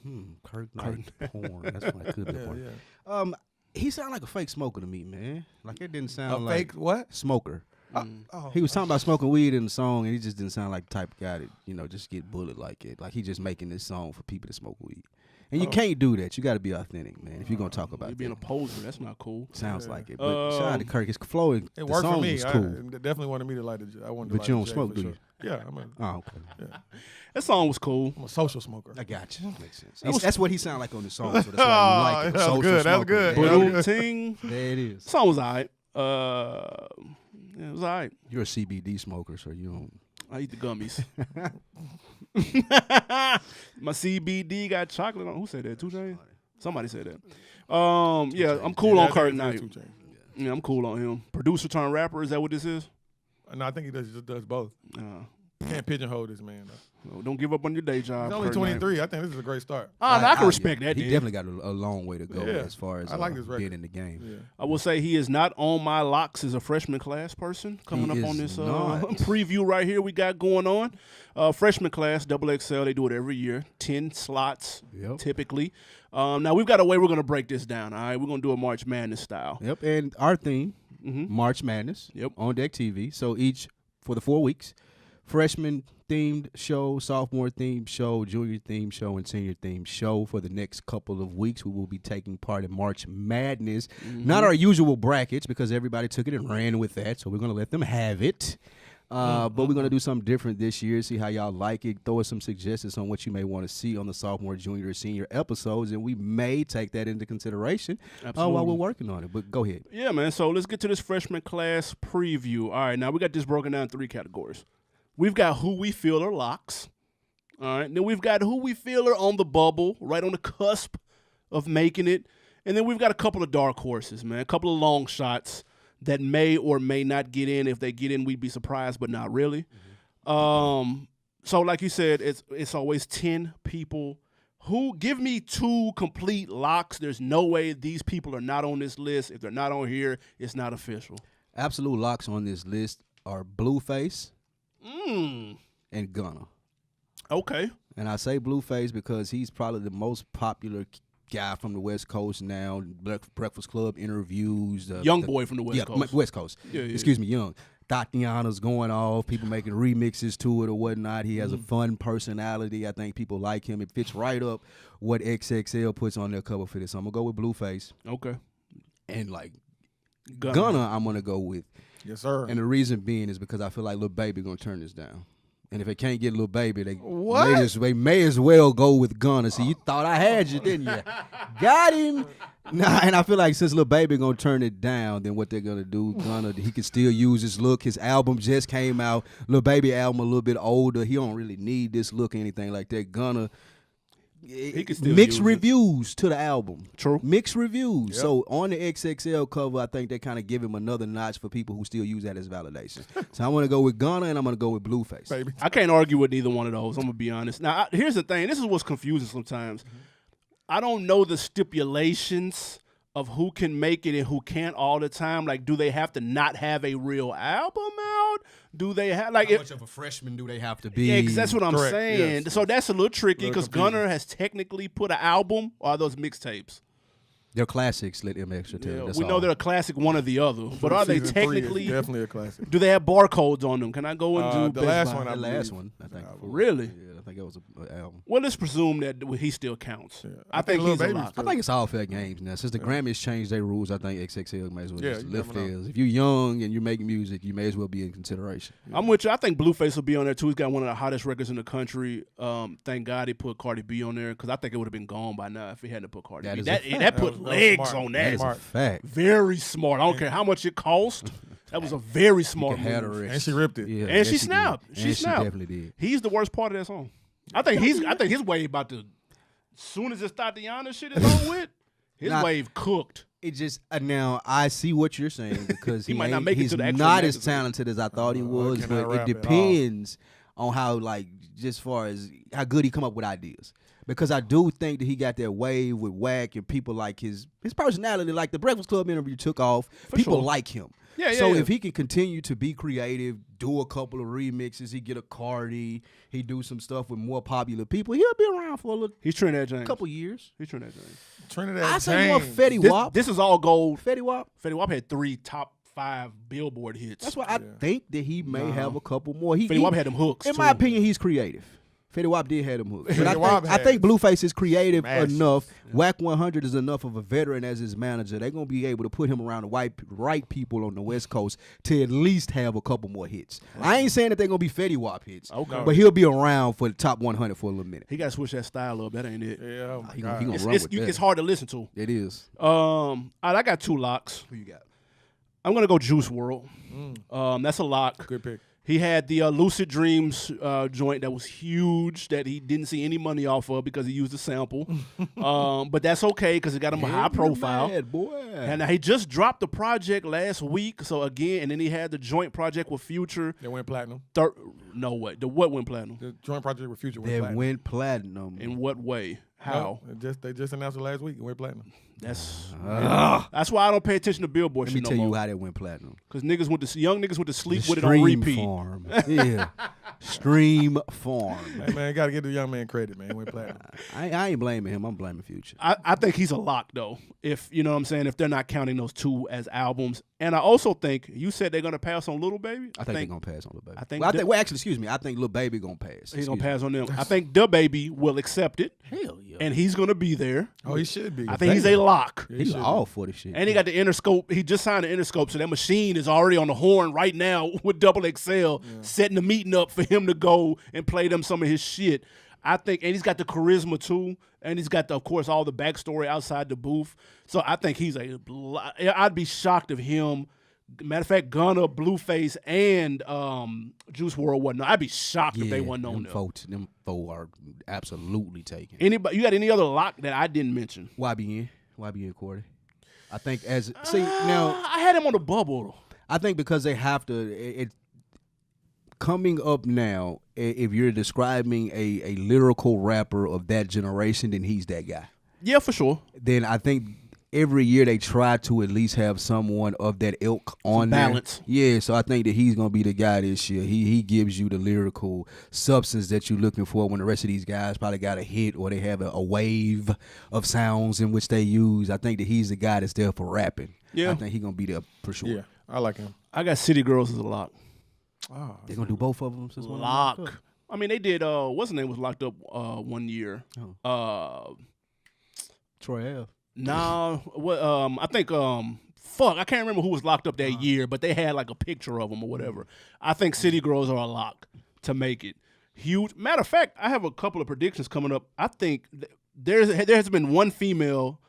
Speaker 2: Kirk Knight porn. That's what it could be.
Speaker 3: Yeah,
Speaker 2: porn.
Speaker 3: yeah.
Speaker 2: He sounded like a fake smoker to me, man. Like it didn't
Speaker 3: A
Speaker 2: sound like
Speaker 3: fake what?
Speaker 2: smoker.
Speaker 3: Oh,
Speaker 2: He was talking about smoking weed in the song, and he just didn't sound like the type of guy that just get bullied like it. Like he just making this song for people that smoke weed, and you can't do that. You got to be authentic, man. If you're gonna talk about
Speaker 1: You being a
Speaker 2: that.
Speaker 1: poser, that's not cool.
Speaker 2: Sounds like it. But shout out to Kirk. His flow,
Speaker 3: it
Speaker 2: the
Speaker 3: worked
Speaker 2: song
Speaker 3: for me.
Speaker 2: was
Speaker 3: I
Speaker 2: cool.
Speaker 3: definitely wanted me to light it. I wanted to
Speaker 2: But
Speaker 3: light
Speaker 2: you
Speaker 3: a
Speaker 2: don't
Speaker 3: J
Speaker 2: smoke,
Speaker 3: for
Speaker 2: do
Speaker 3: sure.
Speaker 2: you?
Speaker 3: Yeah,
Speaker 2: Oh, okay.
Speaker 1: That song was cool.
Speaker 3: I'm a social smoker.
Speaker 2: I got you. Makes sense. That's what he sounded like on the song, so that's why you like it.
Speaker 3: That's
Speaker 2: Social
Speaker 3: good, that's
Speaker 2: smoker.
Speaker 3: good.
Speaker 2: There,
Speaker 3: Boom.
Speaker 1: Boom ting.
Speaker 2: there it is.
Speaker 1: Song was alright. Yeah, it was alright.
Speaker 2: You're a CBD smoker, so you don't.
Speaker 1: I eat the gummies. My CBD got chocolate on. Who said that? 2 Chainz? Somebody said that. Yeah, I'm cool on Kirk Knight. Yeah, I'm cool on him. Producer turned rapper. Is that what this is?
Speaker 3: No, I think he just does both. Can't pigeonhole this man, though.
Speaker 1: Well, don't give up on your day job.
Speaker 3: He's only
Speaker 1: Kurt Knight.
Speaker 3: 23. I think this is a great start.
Speaker 1: I can respect that.
Speaker 2: He
Speaker 1: Then.
Speaker 2: definitely got a long way to go
Speaker 3: Yeah.
Speaker 2: as far as
Speaker 3: I like this record.
Speaker 2: being in the game.
Speaker 3: Yeah.
Speaker 1: I will say he is not on my locks as a freshman class person. Coming
Speaker 2: He
Speaker 1: up on
Speaker 2: is
Speaker 1: this
Speaker 2: not.
Speaker 1: preview right here we got going on. Freshman class, XXL, they do it every year. 10 slots, typically. Now, we've got a way we're going to break this down, all right? We're going to do a March Madness style.
Speaker 2: Yep, and our theme, March Madness, on Deck TV. So for the 4 weeks, freshman themed show, sophomore themed show, junior themed show, and senior themed show. For the next couple of weeks, we will be taking part in March Madness. Not our usual brackets because everybody took it and ran with that, so we're going to let them have it. But we're going to do something different this year, see how y'all like it. Throw us some suggestions on what you may want to see on the sophomore, junior, or senior episodes, and we may take that into consideration while we're working on it. But go ahead.
Speaker 1: Yeah, man. So let's get to this freshman class preview. All right, now we got this broken down in 3 categories. We've got who we feel are locks. All right, then we've got who we feel are on the bubble, right on the cusp of making it. And then we've got a couple of dark horses, man, a couple of long shots that may or may not get in. If they get in, we'd be surprised, but not really. So like you said, it's always 10 people. Who give me 2 complete locks. There's no way these people are not on this list. If they're not on here, it's not official.
Speaker 2: Absolute locks on this list are Blueface and Gunna.
Speaker 1: Okay.
Speaker 2: And I say Blueface because he's probably the most popular guy from the West Coast now. Breakfast Club interviews.
Speaker 1: Young boy from the West Coast.
Speaker 2: West Coast.
Speaker 1: Yeah.
Speaker 2: Excuse me, young. Tatiana's going off. People making remixes to it or whatnot. He has a fun personality. I think people like him. It fits right up what XXL puts on their cover for this. So I'm going to go with Blueface.
Speaker 1: Okay.
Speaker 2: And like Gunna, I'm going to go with.
Speaker 3: Yes, sir.
Speaker 2: And the reason being is because I feel like Lil Baby going to turn this down. And if they can't get Lil Baby, they may as well go with Gunna. See, you thought I had you, didn't you? Got him. Nah, and I feel like since Lil Baby gonna turn it down, then what they're gonna do, Gunna, he can still use his look. His album just came out. Lil Baby album a little bit older. He don't really need this look or anything like that. Gunna,
Speaker 1: he can still
Speaker 2: mixed
Speaker 1: use
Speaker 2: reviews to the album.
Speaker 1: True.
Speaker 2: Mixed reviews.
Speaker 3: Yep.
Speaker 2: So on the XXL cover, I think they kind of give him another notch for people who still use that as validation. So I'm going to go with Gunna and I'm going to go with Blueface.
Speaker 3: Baby.
Speaker 1: I can't argue with neither one of those. I'm going to be honest. Now, here's the thing. This is what's confusing sometimes. I don't know the stipulations of who can make it and who can't all the time. Like, do they have to not have a real album out? Do they have
Speaker 2: How much of a freshman do they have to be?
Speaker 1: Yeah, 'cause that's what I'm
Speaker 3: Correct,
Speaker 1: saying.
Speaker 3: yes.
Speaker 1: So that's a little tricky because
Speaker 3: confusing.
Speaker 1: Gunna has technically put an album, or are those mixtapes?
Speaker 2: They're classics, let them extra tell. That's
Speaker 1: we know
Speaker 2: all.
Speaker 1: they're a classic, one or the other. But are they
Speaker 3: Season 3 is
Speaker 1: technically?
Speaker 3: definitely a classic.
Speaker 1: Do they have barcodes on them? Can I go and do
Speaker 3: The last
Speaker 1: Best Buy?
Speaker 3: one, I
Speaker 2: The last
Speaker 3: believe.
Speaker 2: one, I think.
Speaker 1: Really?
Speaker 2: Yeah, I think that was an album.
Speaker 1: Well, let's presume that he still counts.
Speaker 3: Yeah.
Speaker 1: I think
Speaker 3: Lil
Speaker 1: he's a
Speaker 3: Baby's
Speaker 1: lock.
Speaker 2: I think it's all fair games now. Since the Grammys changed their rules, I think XXL may as well
Speaker 3: Yeah,
Speaker 2: just
Speaker 3: you
Speaker 2: lift
Speaker 3: never know.
Speaker 2: theirs. If you're young and you're making music, you may as well be in consideration.
Speaker 1: I'm with you. I think Blueface will be on there too. He's got one of the hottest records in the country. Thank God he put Cardi B on there because I think it would have been gone by now if he hadn't put Cardi
Speaker 2: That
Speaker 1: B.
Speaker 2: is a
Speaker 1: That
Speaker 2: fact.
Speaker 1: put
Speaker 3: That was
Speaker 1: legs
Speaker 3: smart.
Speaker 1: on
Speaker 2: That
Speaker 1: that.
Speaker 2: is a fact.
Speaker 1: Very smart. I don't care how much it cost. That was a very smart
Speaker 2: Had
Speaker 1: move.
Speaker 2: her
Speaker 3: And she ripped it.
Speaker 2: Yeah,
Speaker 1: And
Speaker 2: yes,
Speaker 1: she
Speaker 2: did.
Speaker 1: snapped.
Speaker 2: And
Speaker 1: She snapped.
Speaker 2: definitely did.
Speaker 1: He's the worst part of that song. I think his wave about to. As soon as this Tatiana shit is on with, his
Speaker 2: Nah.
Speaker 1: wave cooked.
Speaker 2: It just now I see what you're saying because
Speaker 1: He might not make it
Speaker 2: he's
Speaker 1: to the actual
Speaker 2: not as
Speaker 1: magazine.
Speaker 2: talented as I thought he was,
Speaker 3: cannot
Speaker 2: but it
Speaker 3: rap at all.
Speaker 2: depends on how just far as how good he come up with ideas. Because I do think that he got that wave with Wack and people like his personality, like the Breakfast Club interview took off. People
Speaker 1: sure.
Speaker 2: like him.
Speaker 1: Yeah,
Speaker 2: So
Speaker 1: yeah.
Speaker 2: if he can continue to be creative, do a couple of remixes, he get a Cardi, he do some stuff with more popular people, he'll be around for a
Speaker 1: He's Trinidad James.
Speaker 2: couple years.
Speaker 1: He's Trinidad James.
Speaker 3: Trinidad
Speaker 2: I say more
Speaker 3: James.
Speaker 2: Fetty
Speaker 1: This,
Speaker 2: Wap.
Speaker 1: this is all gold.
Speaker 2: Fetty Wap.
Speaker 1: Fetty Wap had 3 top 5 Billboard hits.
Speaker 2: That's why I think that he may have a couple more.
Speaker 1: Fetty Wap had them hooks.
Speaker 2: In
Speaker 1: too.
Speaker 2: my opinion, he's creative. Fetty Wap did have them hooks. But
Speaker 3: Fetty Wap
Speaker 2: I think Blueface is creative
Speaker 3: smashes.
Speaker 2: enough. Wack 100 is enough of a veteran as his manager. They're going to be able to put him around the right people on the West Coast to at least have a couple more hits. I ain't saying that they're going to be Fetty Wap hits,
Speaker 1: Okay.
Speaker 2: but he'll be around for the top 100 for a little minute.
Speaker 1: He got to switch that style up. That ain't it.
Speaker 3: Yeah, oh my
Speaker 2: He
Speaker 3: God.
Speaker 2: gonna
Speaker 1: It's,
Speaker 2: run
Speaker 1: it's,
Speaker 2: with that.
Speaker 1: it's hard to listen to.
Speaker 2: It is.
Speaker 1: All right, I got 2 locks.
Speaker 2: Who you got?
Speaker 1: I'm gonna go Juice WRLD. That's a lock.
Speaker 3: Good pick.
Speaker 1: He had the Lucid Dreams joint that was huge that he didn't see any money off of because he used a sample. But that's okay because it got him a high profile.
Speaker 2: Mad, boy.
Speaker 1: And he just dropped the project last week. So again, and then he had the joint project with Future.
Speaker 3: They went platinum.
Speaker 1: No way. The what went platinum?
Speaker 3: The joint project with Future went
Speaker 2: They
Speaker 3: platinum.
Speaker 2: went platinum.
Speaker 1: In what way? How?
Speaker 3: No, they just announced it last week. It went platinum.
Speaker 1: That's why I don't pay attention to Billboard
Speaker 2: Let
Speaker 1: shit
Speaker 2: me
Speaker 1: no
Speaker 2: tell you
Speaker 1: more.
Speaker 2: how they went platinum.
Speaker 1: Because young niggas went to sleep
Speaker 2: The
Speaker 1: with it on
Speaker 2: Stream
Speaker 1: repeat.
Speaker 2: Farm. Yeah. Stream Farm.
Speaker 3: Hey, man, got to give the young man credit, man. It went platinum.
Speaker 2: I ain't blaming him. I'm blaming Future.
Speaker 1: I think he's a lock though. If you know what I'm saying, if they're not counting those two as albums, and I also think you said they're gonna pass on Little Baby.
Speaker 2: I think they're gonna pass on Lil Baby.
Speaker 1: I think
Speaker 2: actually, excuse me. I think Lil Baby gonna pass.
Speaker 1: he's gonna pass on them. I think the Baby will accept it,
Speaker 2: Hell yeah.
Speaker 1: and he's gonna be there.
Speaker 3: Oh, he should be.
Speaker 1: I think he's a lock.
Speaker 3: Yeah,
Speaker 2: He's
Speaker 3: should
Speaker 2: all for the shit.
Speaker 1: And he got the Interscope. He just signed the Interscope, so that machine is already on the horn right now with XXL, setting the meeting up for him to go and play them some of his shit. I think, and he's got the charisma too, and he's got, of course, all the backstory outside the booth. So I think he's I'd be shocked if him, matter of fact, Gunna, Blueface, and Juice WRLD wasn't. I'd be shocked if they wasn't on there.
Speaker 2: Them four are absolutely taken.
Speaker 1: Anybody, you got any other lock that I didn't mention?
Speaker 2: YBN, Cordy. I think now
Speaker 1: I had him on the bubble.
Speaker 2: I think because they have to. Coming up now, if you're describing a lyrical rapper of that generation, then he's that guy.
Speaker 1: Yeah, for sure.
Speaker 2: Then I think every year they try to at least have someone of that ilk on
Speaker 1: balance.
Speaker 2: there. Yeah, so I think that he's gonna be the guy this year. He gives you the lyrical substance that you're looking for when the rest of these guys probably got a hit or they have a wave of sounds in which they use. I think that he's the guy that's there for rapping.
Speaker 1: Yeah.
Speaker 2: I think he's gonna be there for sure.
Speaker 3: Yeah, I like him.
Speaker 1: I got City Girls as a lock.
Speaker 3: Oh,
Speaker 2: They're gonna do both of them since one of them
Speaker 1: Lock.
Speaker 2: locked up?
Speaker 1: I mean, they did. What's his name was locked up 1 year.
Speaker 2: Troy Ave.
Speaker 1: Nah, what? I think. I can't remember who was locked up that year, but they had like a picture of him or whatever. I think City Girls are a lock to make it huge. Matter of fact, I have a couple of predictions coming up. I think there has been one female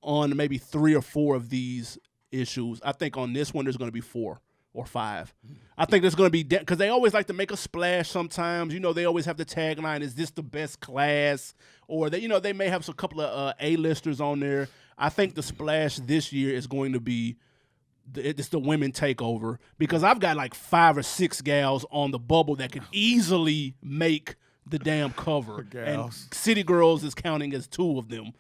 Speaker 1: on maybe 3 or 4 of these issues. I think on this one there's going to be 4 or 5. I think there's going to be because they always like to make a splash sometimes. You know, they always have the tagline, "Is this the best class?" Or they may have a couple of A-listers on there. I think the splash this year is going to be it's the women takeover because I've got like 5 or 6 gals on the bubble that could easily make the damn cover. And City Girls is counting as 2 of them.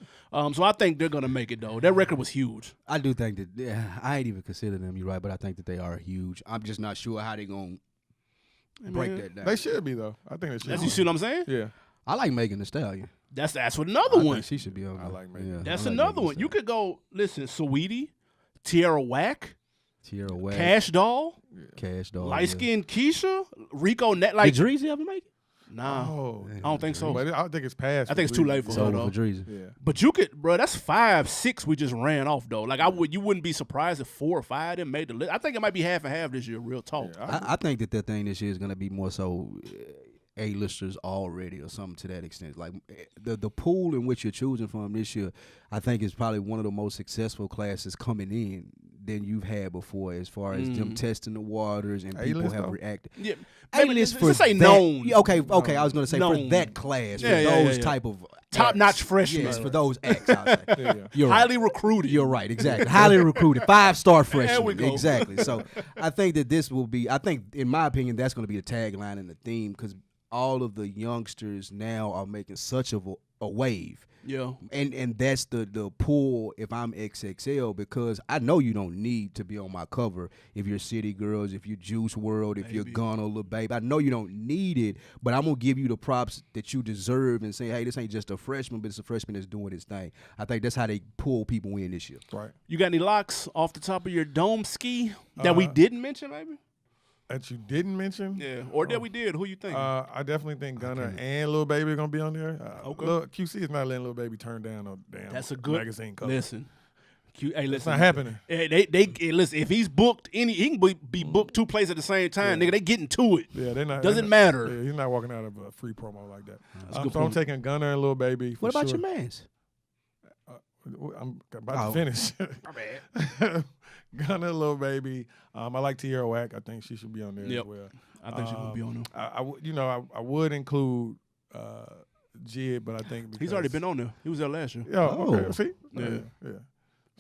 Speaker 1: So I think they're going to make it, though. That record was huge.
Speaker 2: I do think that I ain't even consider them. You're right, but I think that they are huge. I'm just not sure how they're going to break that down.
Speaker 3: They should be, though. I think they should.
Speaker 1: You see what I'm saying?
Speaker 3: Yeah.
Speaker 2: I like Megan Thee Stallion.
Speaker 1: That's another
Speaker 2: I
Speaker 1: one.
Speaker 2: think she should be on there.
Speaker 3: I like Megan.
Speaker 2: Yeah,
Speaker 1: That's
Speaker 2: I like
Speaker 1: another
Speaker 2: Megan
Speaker 1: one.
Speaker 2: Thee
Speaker 1: You could go, listen, Saweetie, Tierra Whack,
Speaker 2: Tierra Whack,
Speaker 1: Cash Doll,
Speaker 2: Cash Doll,
Speaker 1: Light Skin Keisha, Rico Net. Like,
Speaker 2: Did Dreezy ever make it?
Speaker 1: nah,
Speaker 3: Oh,
Speaker 1: I don't think so.
Speaker 3: but I think it's past.
Speaker 1: I think it's too late for
Speaker 2: It's
Speaker 1: her,
Speaker 2: over
Speaker 1: though.
Speaker 2: for Dreezy.
Speaker 3: Yeah.
Speaker 1: But you could, bro. That's 5, 6 we just ran off though. Like you wouldn't be surprised if 4 or 5 of them made the list. I think it might be half and half this year. Real talk.
Speaker 3: Yeah,
Speaker 2: I think that thing this year is going to be more so A-listers already or something to that extent. Like the pool in which you're choosing from this year, I think is probably one of the most successful classes coming in than you've had before as far as them testing the waters and people
Speaker 3: A-list,
Speaker 2: have
Speaker 3: though?
Speaker 2: reacted.
Speaker 1: Yeah,
Speaker 2: A-list for
Speaker 1: let's say
Speaker 2: that,
Speaker 1: known.
Speaker 2: Yeah, okay. I was going to say
Speaker 1: Known.
Speaker 2: for that class, for
Speaker 1: Yeah,
Speaker 2: those
Speaker 1: yeah.
Speaker 2: type of
Speaker 1: Top-notch
Speaker 2: acts.
Speaker 1: freshmen.
Speaker 2: Yes, for those acts, I'll say.
Speaker 3: Yeah.
Speaker 2: You're right.
Speaker 1: Highly recruited.
Speaker 2: You're right, exactly. Highly recruited, 5-star freshman.
Speaker 1: we go.
Speaker 2: Exactly. So I think that this will be. I think, in my opinion, that's going to be the tagline and the theme because all of the youngsters now are making such of a wave.
Speaker 1: Yeah.
Speaker 2: And that's the pull if I'm XXL because I know you don't need to be on my cover if you're City Girls, if you're Juice WRLD, if you're Gunna, Lil Baby. I know you don't need it, but I'm going to give you the props that you deserve and say, hey, this ain't just a freshman, but it's a freshman that's doing his thing. I think that's how they pull people in this year.
Speaker 3: Right.
Speaker 1: You got any locks off the top of your dome ski that we didn't mention, maybe?
Speaker 3: That you didn't mention?
Speaker 1: Yeah. Or that we did. Who you think?
Speaker 3: I definitely think Gunna and Lil Baby are gonna be on there.
Speaker 1: Okay.
Speaker 3: QC is not letting Lil Baby turn down no damn
Speaker 1: That's a good
Speaker 3: magazine cover.
Speaker 1: Listen. Hey,
Speaker 3: It's
Speaker 1: listen.
Speaker 3: not happening.
Speaker 1: They listen. If he's booked he can be booked 2 places at the same time, nigga. They getting to it.
Speaker 3: Yeah, they're not.
Speaker 1: Doesn't
Speaker 3: they're not-
Speaker 1: matter.
Speaker 3: Yeah, he's not walking out of a free promo like that.
Speaker 1: a
Speaker 3: So
Speaker 1: good
Speaker 3: I'm
Speaker 1: point.
Speaker 3: taking Gunna and Lil Baby. For
Speaker 2: What about
Speaker 3: sure.
Speaker 2: your mans?
Speaker 3: I'm about to finish.
Speaker 1: My bad.
Speaker 3: Gunna, Lil Baby. I like Tierra Whack. I think she should be on there as well.
Speaker 1: I think she will be on there.
Speaker 3: I would include Jid, but I think
Speaker 1: He's already been on there. He was there last year.
Speaker 3: Yeah. Okay. See.
Speaker 1: Yeah.
Speaker 3: Yeah.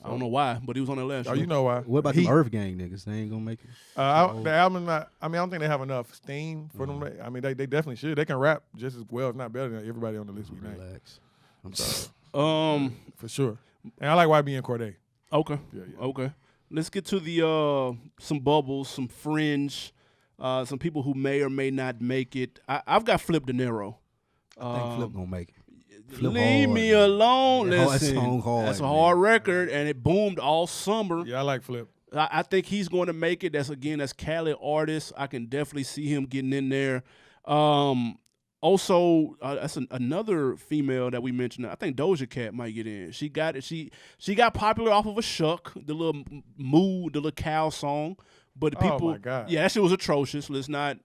Speaker 1: I don't know why, but he was on there last year.
Speaker 3: You know why?
Speaker 2: What about the Earth Gang niggas? They ain't gonna make it.
Speaker 3: The album, I don't think they have enough steam for them. I mean, they definitely should. They can rap just as well, if not better than everybody on the list we named.
Speaker 2: Relax. I'm sorry.
Speaker 3: For sure. And I like YB and Cordae.
Speaker 1: Okay.
Speaker 3: Yeah.
Speaker 1: Okay. Let's get to the some bubbles, some fringe, some people who may or may not make it. I've got Flip De Niro.
Speaker 2: I think Flip gonna make it. Flip
Speaker 1: Leave
Speaker 2: hard,
Speaker 1: me
Speaker 2: man.
Speaker 1: alone.
Speaker 2: That
Speaker 1: Listen,
Speaker 2: song hard,
Speaker 1: that's a
Speaker 2: man.
Speaker 1: hard record, and it boomed all summer.
Speaker 3: Yeah, I like Flip.
Speaker 1: I think he's going to make it. That's Khaled artist. I can definitely see him getting in there. Also, that's another female that we mentioned. I think Doja Cat might get in. She got it. She got popular off of a Shuck, the little mood, the little cow song. But the people,
Speaker 3: oh my God.
Speaker 1: yeah, that shit was atrocious. Let's not.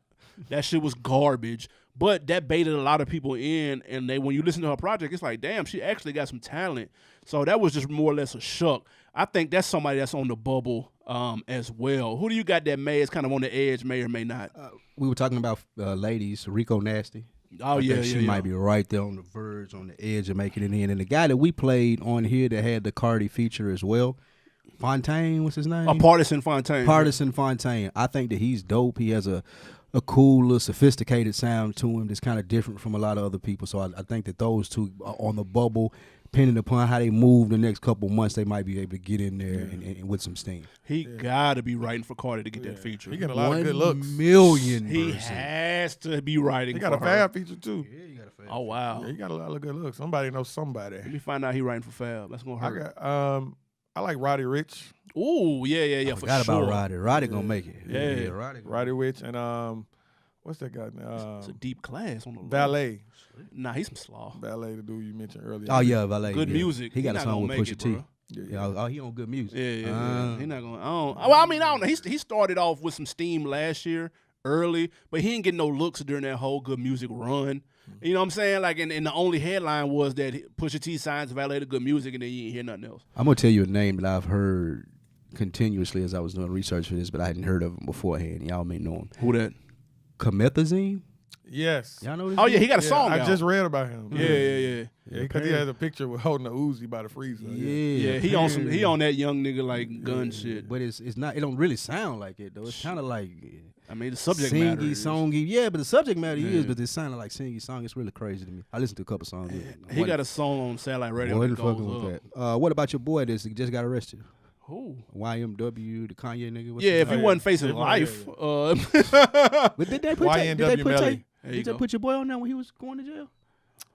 Speaker 1: That shit was garbage. But that baited a lot of people in, and when you listen to her project, it's like, damn, she actually got some talent. So that was just more or less a Shuck. I think that's somebody that's on the bubble as well. Who do you got that is kind of on the edge, may or may not?
Speaker 2: We were talking about ladies, Rico Nasty.
Speaker 1: Oh, yeah,
Speaker 2: She might be right there on the verge, on the edge of making it in. And the guy that we played on here that had the Cardi feature as well, Fontaine, what's his name?
Speaker 1: Partisan Fontaine.
Speaker 2: Partisan Fontaine. I think that he's dope. He has a cool, little sophisticated sound to him that's kind of different from a lot of other people. So I think that those two are on the bubble. Depending upon how they move the next couple months, they might be able to get in there and with some steam.
Speaker 1: He got to be writing for Cardi to get that feature.
Speaker 3: He got a lot of good looks.
Speaker 2: 1 million.
Speaker 1: He has to be writing
Speaker 3: He got
Speaker 1: for
Speaker 3: a
Speaker 1: her.
Speaker 3: Fab feature too.
Speaker 2: Yeah, you got a fan.
Speaker 1: Oh, wow.
Speaker 3: Yeah, he got a lot of good looks. Somebody knows somebody.
Speaker 1: Let me find out he writing for Fab. That's going to hurt.
Speaker 3: I like Roddy Ricch.
Speaker 1: Ooh, yeah, for
Speaker 2: Forgot
Speaker 1: sure.
Speaker 2: about Roddy. Roddy gonna make it.
Speaker 1: Yeah.
Speaker 3: Roddy Ricch and what's that guy?
Speaker 1: It's a deep class on the
Speaker 3: Valet.
Speaker 1: Nah, he's some slaw.
Speaker 3: Valet, the dude you mentioned earlier.
Speaker 2: Oh yeah, Valet.
Speaker 1: Good
Speaker 2: yeah.
Speaker 1: music.
Speaker 2: He got a
Speaker 1: not
Speaker 2: song
Speaker 1: gonna
Speaker 2: with
Speaker 1: make
Speaker 2: Pusha
Speaker 1: it,
Speaker 2: T.
Speaker 1: bro.
Speaker 2: Yeah, he on good music.
Speaker 1: Yeah. He not going. I don't know. He started off with some steam last year early, but he ain't getting no looks during that whole good music run. You know what I'm saying? Like, and the only headline was that Pusha T signs Valet to good music, and then you ain't hear nothing else.
Speaker 2: I'm gonna tell you a name that I've heard continuously as I was doing research for this, but I hadn't heard of him beforehand. Y'all may know him.
Speaker 1: Who that?
Speaker 3: Yes.
Speaker 2: Comethazine. Y'all know this?
Speaker 1: Oh yeah, he got a
Speaker 3: Yeah,
Speaker 1: song
Speaker 3: I
Speaker 1: out.
Speaker 3: just read about him.
Speaker 1: Yeah.
Speaker 3: Because he has a picture with holding a Uzi by the freezer.
Speaker 1: Yeah, he on some. He on that young nigga like gun shit.
Speaker 2: But it's not. It don't really sound like it though. It's kind of like
Speaker 1: I mean, the subject matter
Speaker 2: singy,
Speaker 1: is.
Speaker 2: songy. Yeah, but the subject matter
Speaker 1: Yeah.
Speaker 2: is. But it sounded like singy song. It's really crazy to me. I listened to a couple songs.
Speaker 1: He got a song on satellite radio.
Speaker 2: Wasn't
Speaker 1: that goes
Speaker 2: fucking with
Speaker 1: up.
Speaker 2: that. What about your boy that just got arrested?
Speaker 1: Who?
Speaker 2: YMW, the Kanye nigga. What's
Speaker 1: Yeah,
Speaker 2: his
Speaker 1: if he
Speaker 2: name?
Speaker 1: wasn't facing
Speaker 3: Yeah.
Speaker 1: life,
Speaker 2: But did they put
Speaker 3: YNW Melly.
Speaker 1: There you
Speaker 2: Did they
Speaker 1: go.
Speaker 2: put your boy on there when he was going to jail?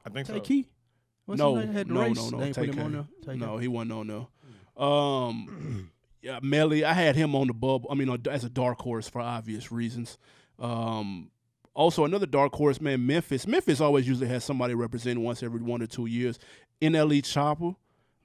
Speaker 3: I think so.
Speaker 2: Take Key. What's
Speaker 1: No,
Speaker 2: his name? Had the
Speaker 1: no,
Speaker 2: race.
Speaker 1: no.
Speaker 2: They ain't put
Speaker 1: Take
Speaker 2: him on
Speaker 1: care.
Speaker 2: there. Take
Speaker 1: No,
Speaker 2: him.
Speaker 1: he wasn't on there. Yeah, Melly, I had him on the bubble. I mean, as a dark horse for obvious reasons. Also, another dark horse, man, Memphis. Memphis always usually has somebody representing once every 1 or 2 years. NLE Chopper.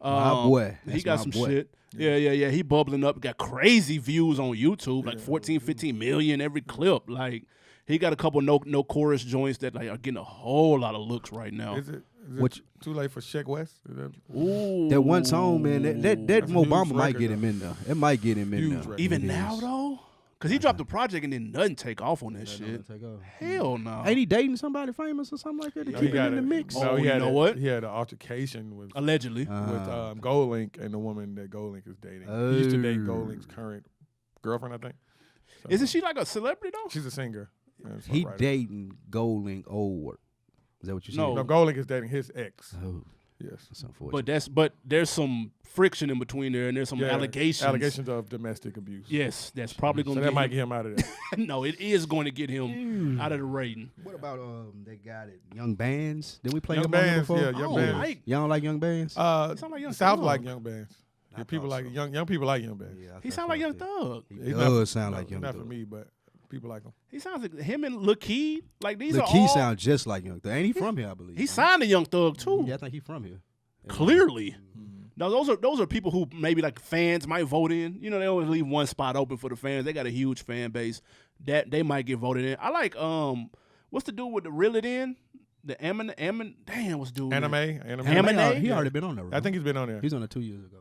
Speaker 2: My boy.
Speaker 1: He
Speaker 2: That's
Speaker 1: got
Speaker 2: my
Speaker 1: some
Speaker 2: boy.
Speaker 1: shit. Yeah. He bubbling up. Got crazy views on YouTube, like 14, 15 million every clip. Like, he got a couple no chorus joints that like are getting a whole lot of looks right now.
Speaker 3: Is it
Speaker 2: Which-
Speaker 3: too late for Sheck West? Is that
Speaker 1: Ooh.
Speaker 2: That one song, man, that
Speaker 3: That's a huge
Speaker 2: Obama might
Speaker 3: record,
Speaker 2: get him in there. It might get him in
Speaker 3: Huge
Speaker 2: there.
Speaker 3: record.
Speaker 1: Even
Speaker 2: It
Speaker 1: now
Speaker 2: is.
Speaker 1: though, because he dropped the project and then nothing take off on that shit.
Speaker 2: Take off.
Speaker 1: Hell no.
Speaker 2: Ain't he dating somebody famous or something like that to
Speaker 3: No,
Speaker 2: keep
Speaker 3: he
Speaker 2: him
Speaker 3: got
Speaker 2: in the
Speaker 3: it.
Speaker 2: mix?
Speaker 3: No,
Speaker 1: Oh,
Speaker 3: he
Speaker 1: you
Speaker 3: had
Speaker 1: know
Speaker 3: a-
Speaker 1: what?
Speaker 3: He had an altercation with
Speaker 1: Allegedly.
Speaker 3: Gold Link and the woman that Gold Link is dating. He used to date
Speaker 2: Oh.
Speaker 3: Gold Link's current girlfriend, I think. So,
Speaker 1: Isn't she like a celebrity though?
Speaker 3: She's a singer. and
Speaker 2: He
Speaker 3: songwriter.
Speaker 2: dating Gold Link old work. Is that what you said?
Speaker 1: No.
Speaker 3: No, Gold Link is dating his ex.
Speaker 2: Oh,
Speaker 3: Yes.
Speaker 2: that's unfortunate.
Speaker 1: But there's some friction in between there, and there's some
Speaker 3: Yeah,
Speaker 1: allegations.
Speaker 3: Allegations of domestic abuse.
Speaker 1: Yes, that's probably
Speaker 3: So
Speaker 1: going
Speaker 3: that
Speaker 1: to
Speaker 3: might
Speaker 1: get
Speaker 3: get him out of there.
Speaker 1: him. No, it is going to get him out of the rating.
Speaker 2: What about that guy that Young Bands? Did we play
Speaker 3: Young
Speaker 2: him on here
Speaker 3: Bands,
Speaker 2: before?
Speaker 3: yeah, Young
Speaker 1: Oh,
Speaker 3: Bands.
Speaker 1: Mike.
Speaker 2: Y'all don't like Young Bands?
Speaker 1: sound like Young
Speaker 3: South
Speaker 1: Thug.
Speaker 3: like Young Bands.
Speaker 2: I
Speaker 3: Yeah, people
Speaker 2: thought
Speaker 3: like
Speaker 2: so.
Speaker 3: young people like Young Bands.
Speaker 2: Yeah, I
Speaker 1: He
Speaker 2: thought
Speaker 1: sound like
Speaker 2: so,
Speaker 1: Young
Speaker 2: too.
Speaker 1: Thug.
Speaker 2: He
Speaker 3: He's not
Speaker 2: does
Speaker 3: for-
Speaker 2: sound
Speaker 3: no,
Speaker 2: like Young
Speaker 3: not
Speaker 2: Thug.
Speaker 3: for me, but people like him.
Speaker 1: He sounds like him and Lil Key. Like these
Speaker 2: Lil
Speaker 1: are
Speaker 2: Key
Speaker 1: all.
Speaker 2: sound just like Young Thug. Ain't he from here, I believe?
Speaker 1: He signed to Young Thug too.
Speaker 2: Yeah, I think he from here.
Speaker 1: Clearly.
Speaker 3: Mm-hmm.
Speaker 1: Now those are people who maybe like fans might vote in. You know, they always leave one spot open for the fans. They got a huge fan base that they might get voted in. I like what's the dude with the Reel It In? The damn, what's dude?
Speaker 3: Anime.
Speaker 1: Anime?
Speaker 2: He already been on there.
Speaker 3: I think he's been on there.
Speaker 2: He's on there 2 years ago.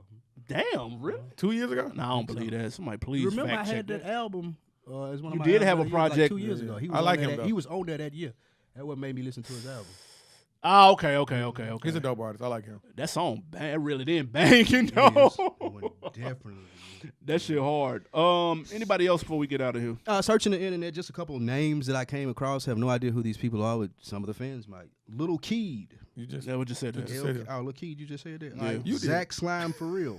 Speaker 1: Damn, really?
Speaker 3: 2 years ago?
Speaker 1: No, I don't believe that. Somebody please
Speaker 2: Remember, I
Speaker 1: fact
Speaker 2: had
Speaker 1: check
Speaker 2: that album. As one of
Speaker 1: You
Speaker 2: my
Speaker 1: did
Speaker 2: albums
Speaker 1: have a
Speaker 2: that
Speaker 1: project.
Speaker 2: like 2 years ago. He was
Speaker 3: I like
Speaker 2: on
Speaker 3: him,
Speaker 2: that-
Speaker 3: though.
Speaker 2: He was on there that year. That's what made me listen to his album.
Speaker 1: Oh, okay.
Speaker 3: He's a dope artist. I like him.
Speaker 1: That song, it really didn't bang, you know.
Speaker 2: Definitely.
Speaker 1: That shit hard. Anybody else before we get out of here?
Speaker 2: Searching the internet, just a couple of names that I came across. Have no idea who these people are. But some of the fans might. Little Keed.
Speaker 3: You just
Speaker 1: That what you said. That.
Speaker 3: just said it.
Speaker 2: Little Keed, you just said that.
Speaker 1: Yeah.
Speaker 2: All right.
Speaker 3: You did.
Speaker 2: Zach Slime for real.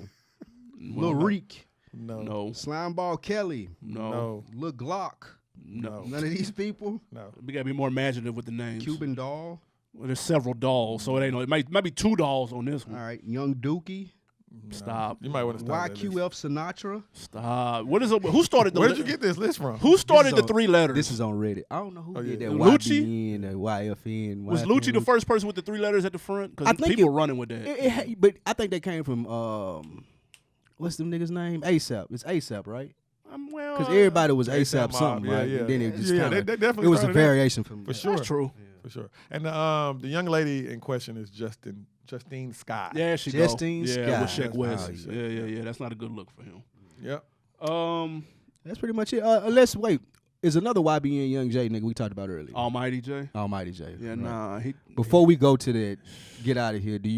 Speaker 1: Well,
Speaker 2: Lil Reek.
Speaker 1: No.
Speaker 2: Slimeball Kelly.
Speaker 1: No.
Speaker 2: Lil Glock.
Speaker 1: No.
Speaker 2: None of these people.
Speaker 3: No.
Speaker 1: We gotta be more imaginative with the names.
Speaker 2: Cuban Doll.
Speaker 1: Well, there's several dolls, so it ain't no. It might be 2 dolls on this one.
Speaker 2: All right. Young Dookie.
Speaker 1: Stop.
Speaker 3: You might want to stop that list.
Speaker 2: YQF Sinatra.
Speaker 1: Stop. What is it? Who started the?
Speaker 3: Where did you get this list from?
Speaker 1: Who started
Speaker 2: This
Speaker 1: the
Speaker 2: is
Speaker 1: 3 letters?
Speaker 2: This is on Reddit. I don't know who
Speaker 3: Oh,
Speaker 2: did
Speaker 3: yeah.
Speaker 2: that.
Speaker 1: Lucci?
Speaker 2: YBN, that YFN.
Speaker 1: Was
Speaker 2: YFN,
Speaker 1: Lucci the first person with the 3 letters at the front?
Speaker 2: I
Speaker 1: Because
Speaker 2: think
Speaker 1: people were running with that.
Speaker 2: But I think they came from what's the nigga's name? ASAP. It's ASAP, right?
Speaker 1: Well,
Speaker 2: Because everybody was
Speaker 3: A$AP
Speaker 2: ASAP something,
Speaker 3: Mob,
Speaker 2: right?
Speaker 3: yeah.
Speaker 2: And then it just
Speaker 3: Yeah,
Speaker 2: kinda,
Speaker 3: they definitely
Speaker 2: it was a
Speaker 3: started that.
Speaker 2: variation from
Speaker 3: For sure.
Speaker 1: that's true.
Speaker 3: For sure. And the young lady in question is Justine Sky.
Speaker 1: Yeah, she
Speaker 2: Justine
Speaker 1: go. Yeah, with
Speaker 2: Sky.
Speaker 1: Sheck West.
Speaker 2: Oh,
Speaker 1: Yeah. That's not a good look for him.
Speaker 3: Yep.
Speaker 2: That's pretty much it. Unless wait, is another YBN Young J nigga we talked about earlier.
Speaker 1: Almighty J.
Speaker 2: Almighty J.
Speaker 1: Yeah,
Speaker 2: right.
Speaker 1: nah.
Speaker 2: Before we go to that, get out of here. Do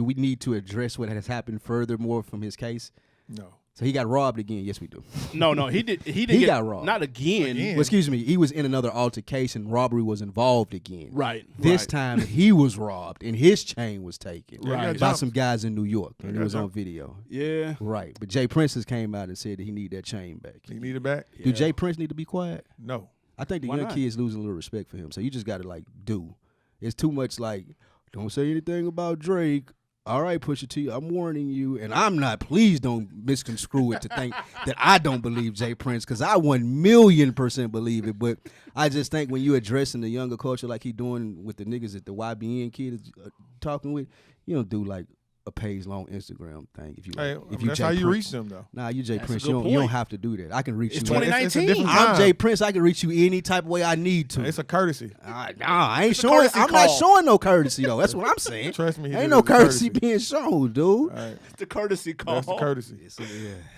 Speaker 2: we need to address what has happened furthermore from his case?
Speaker 3: No.
Speaker 2: So he got robbed again. Yes, we do.
Speaker 1: No, he did. He
Speaker 2: got robbed.
Speaker 1: Not again.
Speaker 3: Again.
Speaker 2: Well, excuse me. He was in another altercation. Robbery was involved again.
Speaker 1: Right.
Speaker 2: This
Speaker 1: right.
Speaker 2: time he was robbed and his chain was taken
Speaker 1: Right.
Speaker 3: got
Speaker 2: by
Speaker 3: jumped.
Speaker 2: some guys in New York, and it
Speaker 3: got
Speaker 2: was on
Speaker 3: jumped.
Speaker 2: video.
Speaker 1: Yeah.
Speaker 2: Right, but Jay Prince has came out and said that he need that chain back.
Speaker 3: You need it back?
Speaker 2: Do Jay Prince need to be quiet?
Speaker 3: No.
Speaker 2: I think the
Speaker 1: Why
Speaker 2: young
Speaker 1: not?
Speaker 2: kids losing a little respect for him. So you just got to like do. It's too much like, don't say anything about Drake. All right, Pusha T, I'm warning you, and I'm not. Please don't misconstrue it to think that I don't believe Jay Prince, because I 1,000,000% believe it. But I just think when you're addressing the younger culture like he doing with the niggas that the YBN kid is talking with, you don't do like a page-long Instagram thing. If you
Speaker 3: Hey,
Speaker 2: like, if you
Speaker 3: that's
Speaker 2: Jay
Speaker 3: how you
Speaker 2: Prince.
Speaker 3: reach them, though.
Speaker 2: Nah, you Jay
Speaker 1: That's a
Speaker 2: Prince.
Speaker 1: good
Speaker 2: You don't
Speaker 1: point.
Speaker 2: have to do that. I can reach
Speaker 1: It's
Speaker 2: you.
Speaker 3: It's a
Speaker 1: 2019.
Speaker 3: different
Speaker 2: I'm
Speaker 3: time.
Speaker 2: Jay Prince. I can reach you any type of way I need to.
Speaker 3: It's a courtesy.
Speaker 2: Nah, I ain't
Speaker 1: a
Speaker 2: showing.
Speaker 1: courtesy
Speaker 2: I'm not
Speaker 1: call.
Speaker 2: showing no courtesy though. That's what I'm saying.
Speaker 3: Trust me, he
Speaker 2: Ain't
Speaker 3: did
Speaker 2: no
Speaker 3: it as a
Speaker 2: courtesy
Speaker 3: courtesy.
Speaker 2: being shown, dude.
Speaker 3: All right.
Speaker 1: It's the courtesy call.
Speaker 3: That's the courtesy.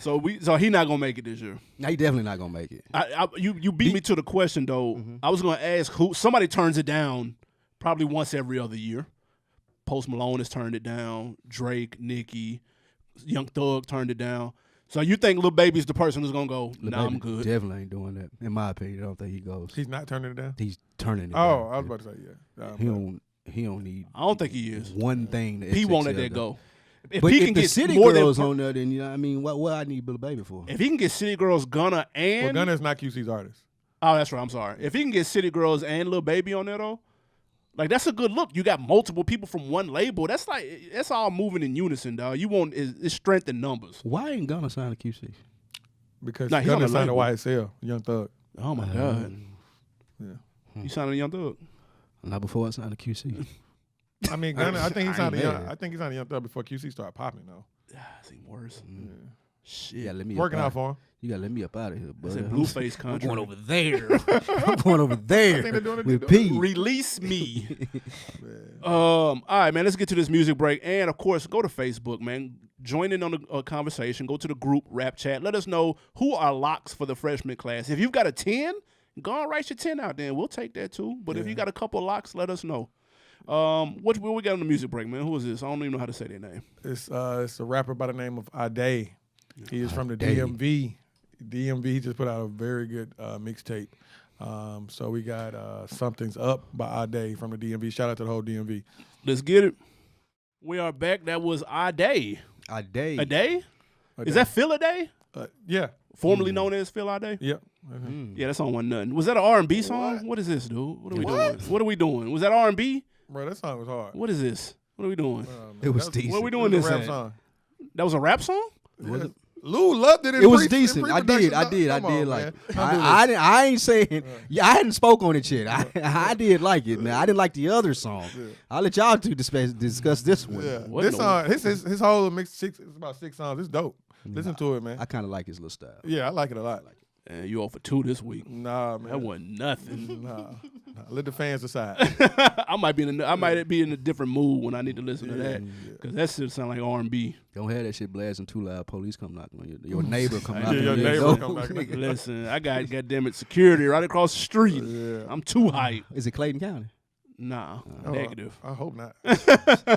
Speaker 1: So he not gonna make it this year.
Speaker 2: Nah, he definitely not gonna make it.
Speaker 1: You beat me to the question though. I was gonna ask who somebody turns it down probably once every other year. Post Malone has turned it down. Drake, Nicki, Young Thug turned it down. So you think Lil Baby's the person who's gonna go?
Speaker 2: Lil
Speaker 1: Nah,
Speaker 2: Baby
Speaker 1: I'm good.
Speaker 2: Definitely ain't doing that. In my opinion, I don't think he goes.
Speaker 3: He's not turning it down?
Speaker 2: He's turning it.
Speaker 3: Oh,
Speaker 2: down.
Speaker 3: I was about to say, yeah.
Speaker 2: He don't need
Speaker 1: I don't think he is.
Speaker 2: one thing. To
Speaker 1: He won't let
Speaker 2: XXL
Speaker 1: that
Speaker 2: does.
Speaker 1: go. If
Speaker 2: But
Speaker 1: he
Speaker 2: if
Speaker 1: can
Speaker 2: the
Speaker 1: get
Speaker 2: city
Speaker 1: more
Speaker 2: girls
Speaker 1: than
Speaker 2: on there, then I mean, what I need Lil Baby for?
Speaker 1: if he can get City Girls, Gunna,
Speaker 3: Well,
Speaker 1: and
Speaker 3: Gunna's not QC's artist.
Speaker 1: oh, that's right. I'm sorry. If he can get City Girls and Lil Baby on there though, like that's a good look. You got multiple people from one label. That's all moving in unison, dog. You want is strength in numbers.
Speaker 2: Why ain't gonna sign a QC?
Speaker 3: Because
Speaker 1: Nah, he's on
Speaker 3: Gunna
Speaker 1: the
Speaker 3: signed to
Speaker 1: label.
Speaker 3: YSL, Young Thug.
Speaker 1: Oh my god.
Speaker 3: Yeah.
Speaker 1: You signing a Young Thug?
Speaker 2: Not before I sign a QC.
Speaker 3: I mean, Gunna, I think he signed a
Speaker 2: ain't
Speaker 3: Young.
Speaker 2: mad.
Speaker 3: I think he signed a Young Thug before QC started popping though.
Speaker 1: It's even worse. Shit.
Speaker 2: You gotta let me
Speaker 3: Working
Speaker 2: up
Speaker 3: out for him.
Speaker 2: You gotta let me up out of here,
Speaker 1: It's
Speaker 2: bud.
Speaker 1: a Blueface
Speaker 2: I'm
Speaker 1: country.
Speaker 2: going over there. I'm going over there
Speaker 3: they're doing it-
Speaker 2: with P.
Speaker 1: Release me. All right, man. Let's get to this music break, and of course, go to Facebook, man. Join in on the conversation. Go to the group rap chat. Let us know who are locks for the freshman class. If you've got a 10, go and write your 10 out there. We'll take that too. But if you got a couple of locks, let us know. What we got on the music break, man? Who is this? I don't even know how to say their name.
Speaker 3: It's a rapper by the name of Ade. He is from the
Speaker 2: Ade.
Speaker 3: DMV. DMV just put out a very good mixtape. So we got Something's Up by Ade from the DMV. Shout out to the whole DMV.
Speaker 1: Let's get it. We are back. That was Ade.
Speaker 2: Ade.
Speaker 1: Ade? Is that Phil Ade?
Speaker 3: Yeah.
Speaker 1: Formerly known as Phil Ade?
Speaker 3: Yep.
Speaker 1: Yeah, that song wasn't nothing. Was that an R&B song? What is this, dude? What are we doing? What are we doing? Was that R&B?
Speaker 3: Bro, that song was hard.
Speaker 1: What is this? What are we doing?
Speaker 2: It was
Speaker 3: That
Speaker 2: decent.
Speaker 1: What are we
Speaker 3: it
Speaker 1: doing
Speaker 3: was
Speaker 1: this
Speaker 3: a rap
Speaker 1: at?
Speaker 3: song.
Speaker 1: That was a rap song?
Speaker 2: Was it?
Speaker 3: Lou loved it. In
Speaker 2: It was
Speaker 3: pre- in
Speaker 2: decent. I did.
Speaker 3: pre-production. Come on,
Speaker 2: Like
Speaker 3: man. Don't do
Speaker 2: I
Speaker 3: this.
Speaker 2: didn't. I ain't saying. Yeah, I hadn't spoke on it yet. I did like it, man. I didn't like the other song. I'll let y'all two discuss this one.
Speaker 3: Yeah.
Speaker 1: What
Speaker 3: This
Speaker 1: the-
Speaker 3: song, his whole mix, it's about 6 songs. It's dope. Listen to it, man.
Speaker 2: I kind of like his little style.
Speaker 3: Yeah, I like it a lot.
Speaker 1: You off for 2 this week.
Speaker 3: Nah,
Speaker 1: That
Speaker 3: man.
Speaker 1: wasn't nothing.
Speaker 3: Nah. Let the fans decide.
Speaker 1: I might be in a different mood when I need to listen to that because that shit sound like R&B.
Speaker 2: Don't have that shit blasting too loud. Police come knocking on your neighbor come knocking
Speaker 3: your
Speaker 2: on your
Speaker 3: neighbor
Speaker 2: door.
Speaker 3: come knocking on your
Speaker 1: Listen, I got goddamn it security right across the street. I'm too hype.
Speaker 2: Is it Clayton County?
Speaker 1: Nah, negative.
Speaker 3: I hope not.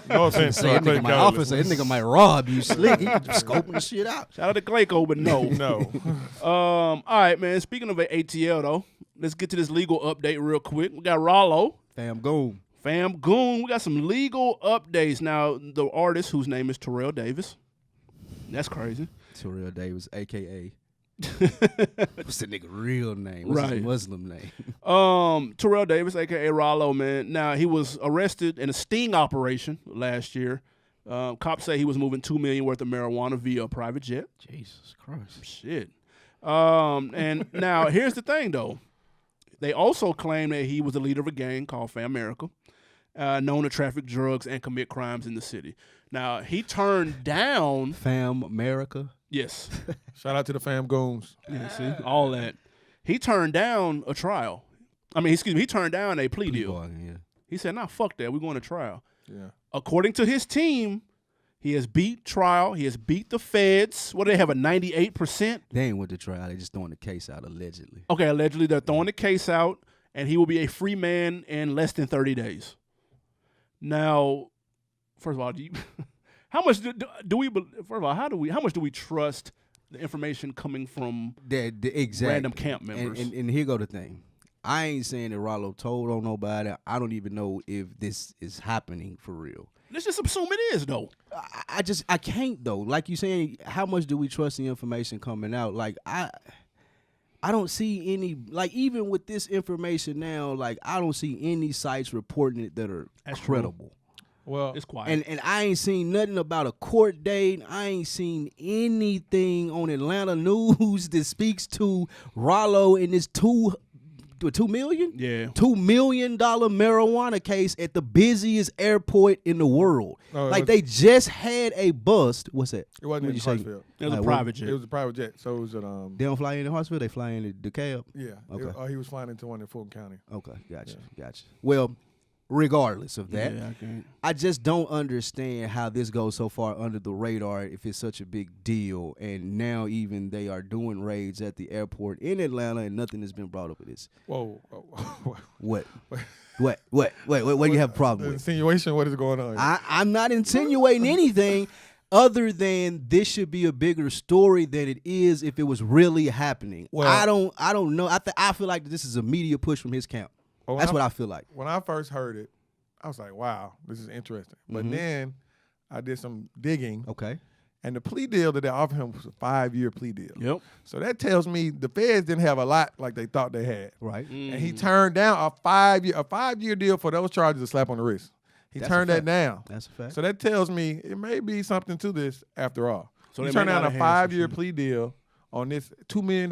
Speaker 3: No offense.
Speaker 2: Say that nigga my officer, that nigga might rob you slick. He just scoping the shit out.
Speaker 1: Shout out to Clayco, but no.
Speaker 3: No.
Speaker 1: All right, man. Speaking of ATL though, let's get to this legal update real quick. We got Rollo.
Speaker 2: Fam Goon.
Speaker 1: We got some legal updates. Now, the artist whose name is Terrell Davis. That's crazy.
Speaker 2: Terrell Davis, a.k.a. What's the nigga real name? What's his Muslim name?
Speaker 1: Terrell Davis, a.k.a. Rollo, man. Now, he was arrested in a sting operation last year. Cops say he was moving $2 million worth of marijuana via a private jet.
Speaker 2: Jesus Christ.
Speaker 1: Shit. And now, here's the thing, though. They also claim that he was the leader of a gang called Fam America, known to traffic drugs and commit crimes in the city. Now, he turned down...
Speaker 2: Fam America?
Speaker 1: Yes.
Speaker 3: Shout out to the fam goons.
Speaker 1: Yeah, see, all that. He turned down a trial. He turned down a plea deal.
Speaker 2: Yeah.
Speaker 1: He said, nah, fuck that. We're going to trial.
Speaker 3: Yeah.
Speaker 1: According to his team, he has beat trial. He has beat the feds. What do they have, a 98%?
Speaker 2: They ain't went to trial. They just throwing the case out allegedly.
Speaker 1: Okay, allegedly they're throwing the case out, and he will be a free man in less than 30 days. Now, first of all, how much do we? First of all, how much do we trust the information coming from
Speaker 2: exactly.
Speaker 1: random camp members?
Speaker 2: And here go the thing. I ain't saying that Rollo told on nobody. I don't even know if this is happening for real.
Speaker 1: Let's just assume it is, though.
Speaker 2: I can't though. Like you saying, how much do we trust the information coming out? Like I don't see any, like even with this information now, like I don't see any sites reporting it that are credible.
Speaker 3: Well,
Speaker 1: it's quiet.
Speaker 2: And I ain't seen nothing about a court date. I ain't seen anything on Atlanta news that speaks to Rollo in this $2 million?
Speaker 1: Yeah.
Speaker 2: $2 million marijuana case at the busiest airport in the world. They just had a bust. What's that?
Speaker 3: It wasn't in Hartsfield.
Speaker 1: It was a private jet.
Speaker 3: It was a private jet. So it was at
Speaker 2: They don't fly into Hartsfield, they fly into DeKalb?
Speaker 3: Yeah.
Speaker 2: Okay.
Speaker 3: He was flying into one in Fulton County.
Speaker 2: Okay, gotcha. Well, regardless of that,
Speaker 1: Yeah,
Speaker 2: I just don't understand how this goes so far under the radar if it's such a big deal. And now even they are doing raids at the airport in Atlanta and nothing has been brought up with this.
Speaker 3: Whoa.
Speaker 2: What? What do you have a problem with?
Speaker 3: Insinuation? What is going on here?
Speaker 2: I'm not insinuating anything other than this should be a bigger story than it is if it was really happening.
Speaker 3: Well,
Speaker 2: I don't know. I feel like this is a media push from his camp. That's what I feel like.
Speaker 3: When I first heard it, I was like, wow, this is interesting. But then I did some digging.
Speaker 2: Okay.
Speaker 3: And the plea deal that they offered him was a 5-year plea deal.
Speaker 1: Yep.
Speaker 3: So that tells me the feds didn't have a lot like they thought they had.
Speaker 2: Right.
Speaker 3: And he turned down a 5-year deal for those charges, a slap on the wrist. He turned that down.
Speaker 2: That's a fact.
Speaker 3: So that tells me it may be something to this after all.
Speaker 1: So
Speaker 3: he
Speaker 1: they
Speaker 3: turned
Speaker 1: may
Speaker 3: down
Speaker 1: not
Speaker 3: a
Speaker 1: have
Speaker 3: 5-year plea deal on this $2 million.